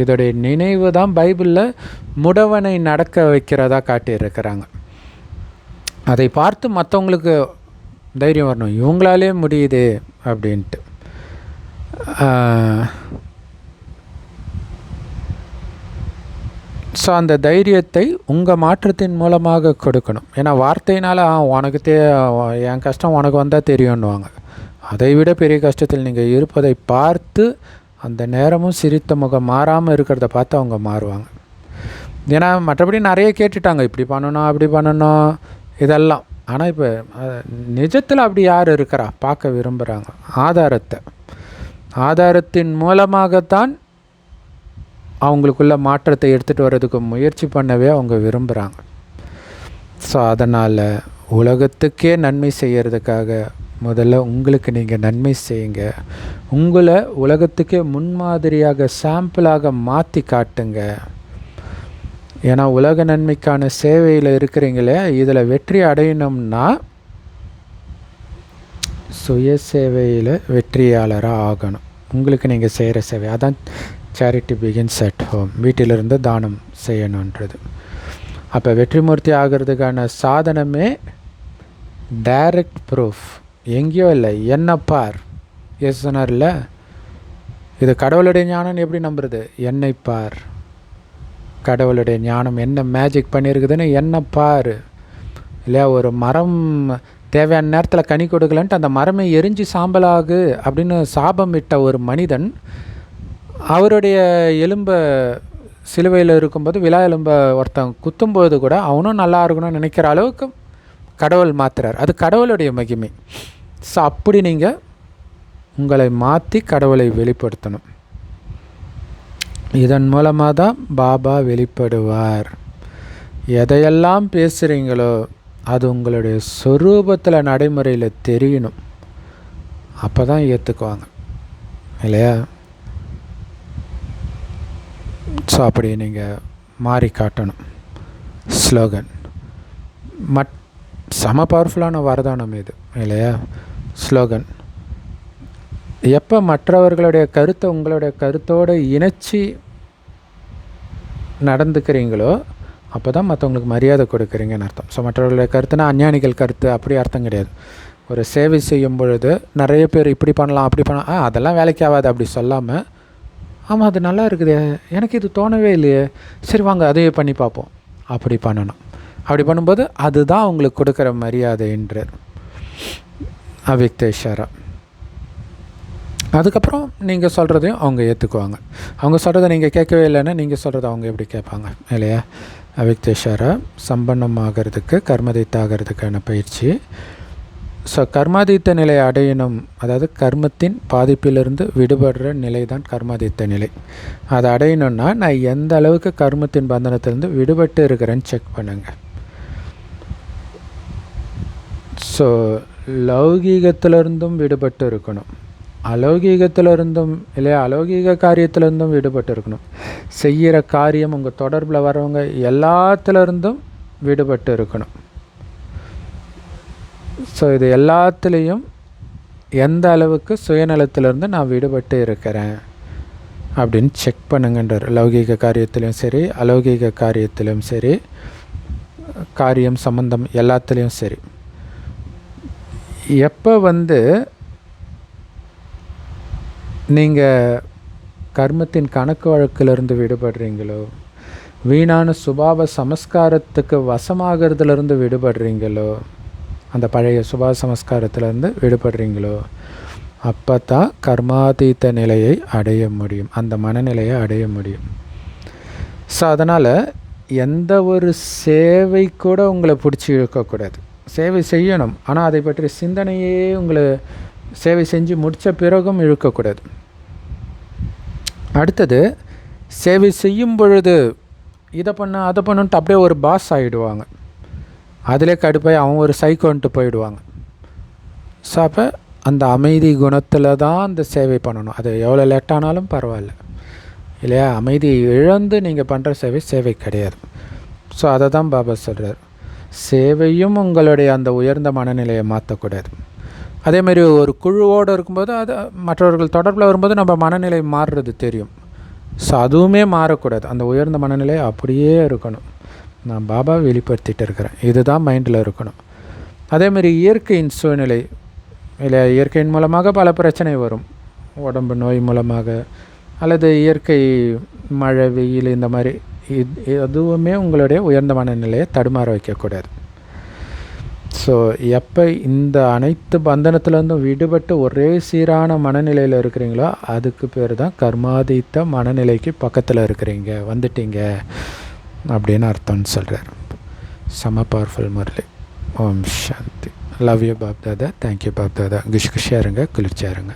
இதோடைய நினைவு தான் பைபிளில் முடவனை நடக்க வைக்கிறதா காட்டியிருக்கிறாங்க. அதை பார்த்து மற்றவங்களுக்கு தைரியம் வரணும், இவங்களாலே முடியுது அப்படின்ட்டு. ஸோ அந்த தைரியத்தை உங்கள் மாற்றத்தின் மூலமாக கொடுக்கணும். ஏன்னா வார்த்தையினால் உனக்கு என் கஷ்டம் உனக்கு வந்தால் தெரியும்னுவாங்க. அதை விட பெரிய கஷ்டத்தில் நீங்கள் இருப்பதை பார்த்து அந்த நேரமும் சிரித்த முகம் மாறாமல் இருக்கிறத பார்த்து அவங்க மாறுவாங்க. ஏன்னா மற்றபடி நிறைய கேட்டுட்டாங்க, இப்படி பண்ணணும் அப்படி பண்ணணும் இதெல்லாம். ஆனால் இப்போ நிஜத்தில் அப்படி யார் இருக்கிறா பார்க்க விரும்புகிறாங்க. ஆதாரத்தின் மூலமாகத்தான் அவங்களுக்குள்ள மாற்றத்தை எடுத்துகிட்டு வர்றதுக்கு முயற்சி பண்ணவே அவங்க விரும்புகிறாங்க. ஸோ அதனால் உலகத்துக்கே நன்மை செய்கிறதுக்காக முதல்ல உங்களுக்கு நீங்கள் நன்மை செய்யுங்க. உங்களை உலகத்துக்கே முன்மாதிரியாக சாம்பிளாக மாற்றி காட்டுங்க. ஏன்னா உலக நன்மைக்கான சேவையில் இருக்கிறீங்களே, இதில் வெற்றி அடையணும்னா சுய சேவையில் வெற்றியாளராக ஆகணும். உங்களுக்கு நீங்கள் செய்கிற சேவை அதான் சேரிட்டி பிகின்ஸ் அட் ஹோம். வீட்டிலிருந்து தானம் செய்யணுன்றது. அப்போ வெற்றிமூர்த்தி ஆகிறதுக்கான சாதனமே டைரக்ட் ப்ரூஃப். எங்கேயோ இல்லை, என்ன பார். எஸ் சொன்னார்ல, இது கடவுளுடைய ஞானம் எப்படி நம்புறது? என்னை பார். கடவுளுடைய ஞானம் என்ன மேஜிக் பண்ணியிருக்குதுன்னு என்ன பார் இல்லையா? ஒரு மரம் தேவையான நேரத்தில் கனி கொடுக்கலன்ட்டு அந்த மரமே எரிஞ்சு சாம்பலாகு அப்படின்னு சாபம் விட்ட ஒரு மனிதன் அவருடைய எலும்பை சிலுவையில் இருக்கும்போது விழா எலும்பை ஒருத்தன் குத்தும்போது கூட அவனும் நல்லா இருக்கணும்னு நினைக்கிற அளவுக்கு கடவுள் மாற்றுறார். அது கடவுளுடைய மகிமை. ஸோ அப்படி நீங்கள் உங்களை மாற்றி கடவுளை வெளிப்படுத்தணும். இதன் மூலமாக தான் பாபா வெளிப்படுவார். எதையெல்லாம் பேசுகிறீங்களோ அது உங்களுடைய சொரூபத்தில் நடைமுறையில் தெரியணும். அப்போ தான் ஏற்றுக்குவாங்க இல்லையா? ஸோ அப்படி நீங்கள் மாறி காட்டணும். ஸ்லோகன் செம பவர்ஃபுல்லான வரதானம் இது இல்லையா? ஸ்லோகன் எப்போ மற்றவர்களுடைய கருத்தை உங்களுடைய கருத்தோடு இணைச்சி நடந்துக்கிறீங்களோ அப்போ தான் மற்றவங்களுக்கு மரியாதை கொடுக்குறீங்கன்னு அர்த்தம். ஸோ மற்றவர்களுடைய கருத்துனா அஞ்ஞானிகள் கருத்து அப்படி அர்த்தம் கிடையாது. ஒரு சேவை செய்யும் பொழுது நிறைய பேர் இப்படி பண்ணலாம் அப்படி பண்ணலாம், அதெல்லாம் வேலைக்கு ஆகாது அப்படி சொல்லாமல், ஆமாம் அது நல்லா இருக்குதே, எனக்கு இது தோணவே இல்லையே, சரி வாங்க அதையே பண்ணி பார்ப்போம், அப்படி பண்ணணும். அப்படி பண்ணும்போது அதுதான் அவங்களுக்கு கொடுக்குற மரியாதைன்றார் அவ்யக்த இஷாரா. அதுக்கப்புறம் நீங்கள் சொல்கிறதையும் அவங்க ஏற்றுக்குவாங்க. அவங்க சொல்கிறத நீங்கள் கேட்கவே இல்லைன்னா நீங்கள் சொல்கிறத அவங்க எப்படி கேட்பாங்க இல்லையா? அவ்யக்த இஷாரா சம்பன்னமாகிறதுக்கு கர்மதீத்த ஆகிறதுக்கான பயிற்சி. ஸோ கர்மாதீத்த நிலையை அடையணும், அதாவது கர்மத்தின் பாதிப்பிலிருந்து விடுபடுற நிலை தான் கர்மாதீத்த நிலை. அதை அடையணுன்னா நான் எந்த அளவுக்கு கர்மத்தின் பந்தனத்திலேருந்து விடுபட்டு இருக்கிறேன்னு செக் பண்ணுங்கள். ஸோ லௌகீகத்திலிருந்தும் விடுபட்டு இருக்கணும், அலௌகீகத்திலிருந்தும் இல்லையா அலௌகீக காரியத்திலிருந்தும் விடுபட்டு இருக்கணும், செய்கிற காரியம் உங்கள் தொடர்பில் வரவங்க எல்லாத்துலேருந்தும் விடுபட்டு இருக்கணும். ஸோ இது எல்லாத்துலேயும் எந்த அளவுக்கு சுயநலத்திலேருந்து நான் விடுபட்டு இருக்கிறேன் அப்படின்னு செக் பண்ணுங்கன்றார். லௌகீக காரியத்திலையும் சரி அலௌகீக காரியத்திலும் சரி காரியம் சம்பந்தம் எல்லாத்துலேயும் சரி. எப்போ நீங்கள் கர்மத்தின் கணக்கு வழக்கிலிருந்து விடுபடுறீங்களோ, வீணான சுபாவ சமஸ்காரத்துக்கு வசமாகிறதுலேருந்து விடுபடுறீங்களோ, அந்த பழைய சுபாவ சமஸ்காரத்திலேருந்து விடுபடுறீங்களோ, அப்போ தான் கர்மாதீத்த நிலையை அடைய முடியும், அந்த மனநிலையை அடைய முடியும். ஸோ அதனால் எந்த ஒரு சேவை கூட உங்களை பிடிச்சி இழுக்கக்கூடாது. சேவை செய்யணும், ஆனால் அதை பற்றி சிந்தனையே உங்களை சேவை செஞ்சு முடித்த பிறகும் இழுக்கக்கூடாது. அடுத்தது சேவை செய்யும் பொழுது இதை பண்ண அதை பண்ணுன்ட்டு அப்படியே ஒரு பாஸ் ஆகிடுவாங்க. அதிலே கடுப்பாய் அவன் ஒரு சைக்கோன்ட்டு போயிடுவாங்க. ஸோ அப்போ அந்த அமைதி குணத்தில் தான் அந்த சேவை பண்ணணும். அது எவ்வளோ லேட்டானாலும் பரவாயில்ல இல்லையா? அமைதி இழந்து நீங்கள் பண்ணுற சேவை கிடையாது. ஸோ அதை தான் பாபா சொல்கிறார். சேவையும் உங்களுடைய அந்த உயர்ந்த மனநிலையை மாற்றக்கூடாது. அதேமாதிரி ஒரு குழுவோடு இருக்கும்போது அது மற்றவர்கள் தொடர்பில் வரும்போது நம்ம மனநிலை மாறுறது தெரியும். ஸோ அதுவுமே மாறக்கூடாது, அந்த உயர்ந்த மனநிலை அப்படியே இருக்கணும். நான் பாபா வெளிப்படுத்திகிட்டு இருக்கிறேன், இதுதான் மைண்டில் இருக்கணும். அதேமாதிரி இயற்கையின் சூழ்நிலை இல்லை, இயற்கையின் மூலமாக பல பிரச்சனை வரும், உடம்பு நோய் மூலமாக அல்லது இயற்கை மழை வெயில் இந்த மாதிரி எதுவுமே உங்களுடைய உயர்ந்த மனநிலையை தடுமாற வைக்கக்கூடாது. ஸோ எப்போ இந்த அனைத்து பந்தனத்துலேருந்தும் விடுபட்டு ஒரே சீரான மனநிலையில் இருக்கிறீங்களோ அதுக்கு பேர் தான் கர்மாதீத்த மனநிலைக்கு பக்கத்தில் இருக்கிறீங்க, வந்துட்டீங்க அப்படின்னு அர்த்தம்னு சொல்கிறார். செம பவர்ஃபுல் முரளி. ஓம் சாந்தி. Love you Bap Dada. Thank you Bap Dada. குஷியாக இருங்க, குளிர்ச்சியாக இருங்க.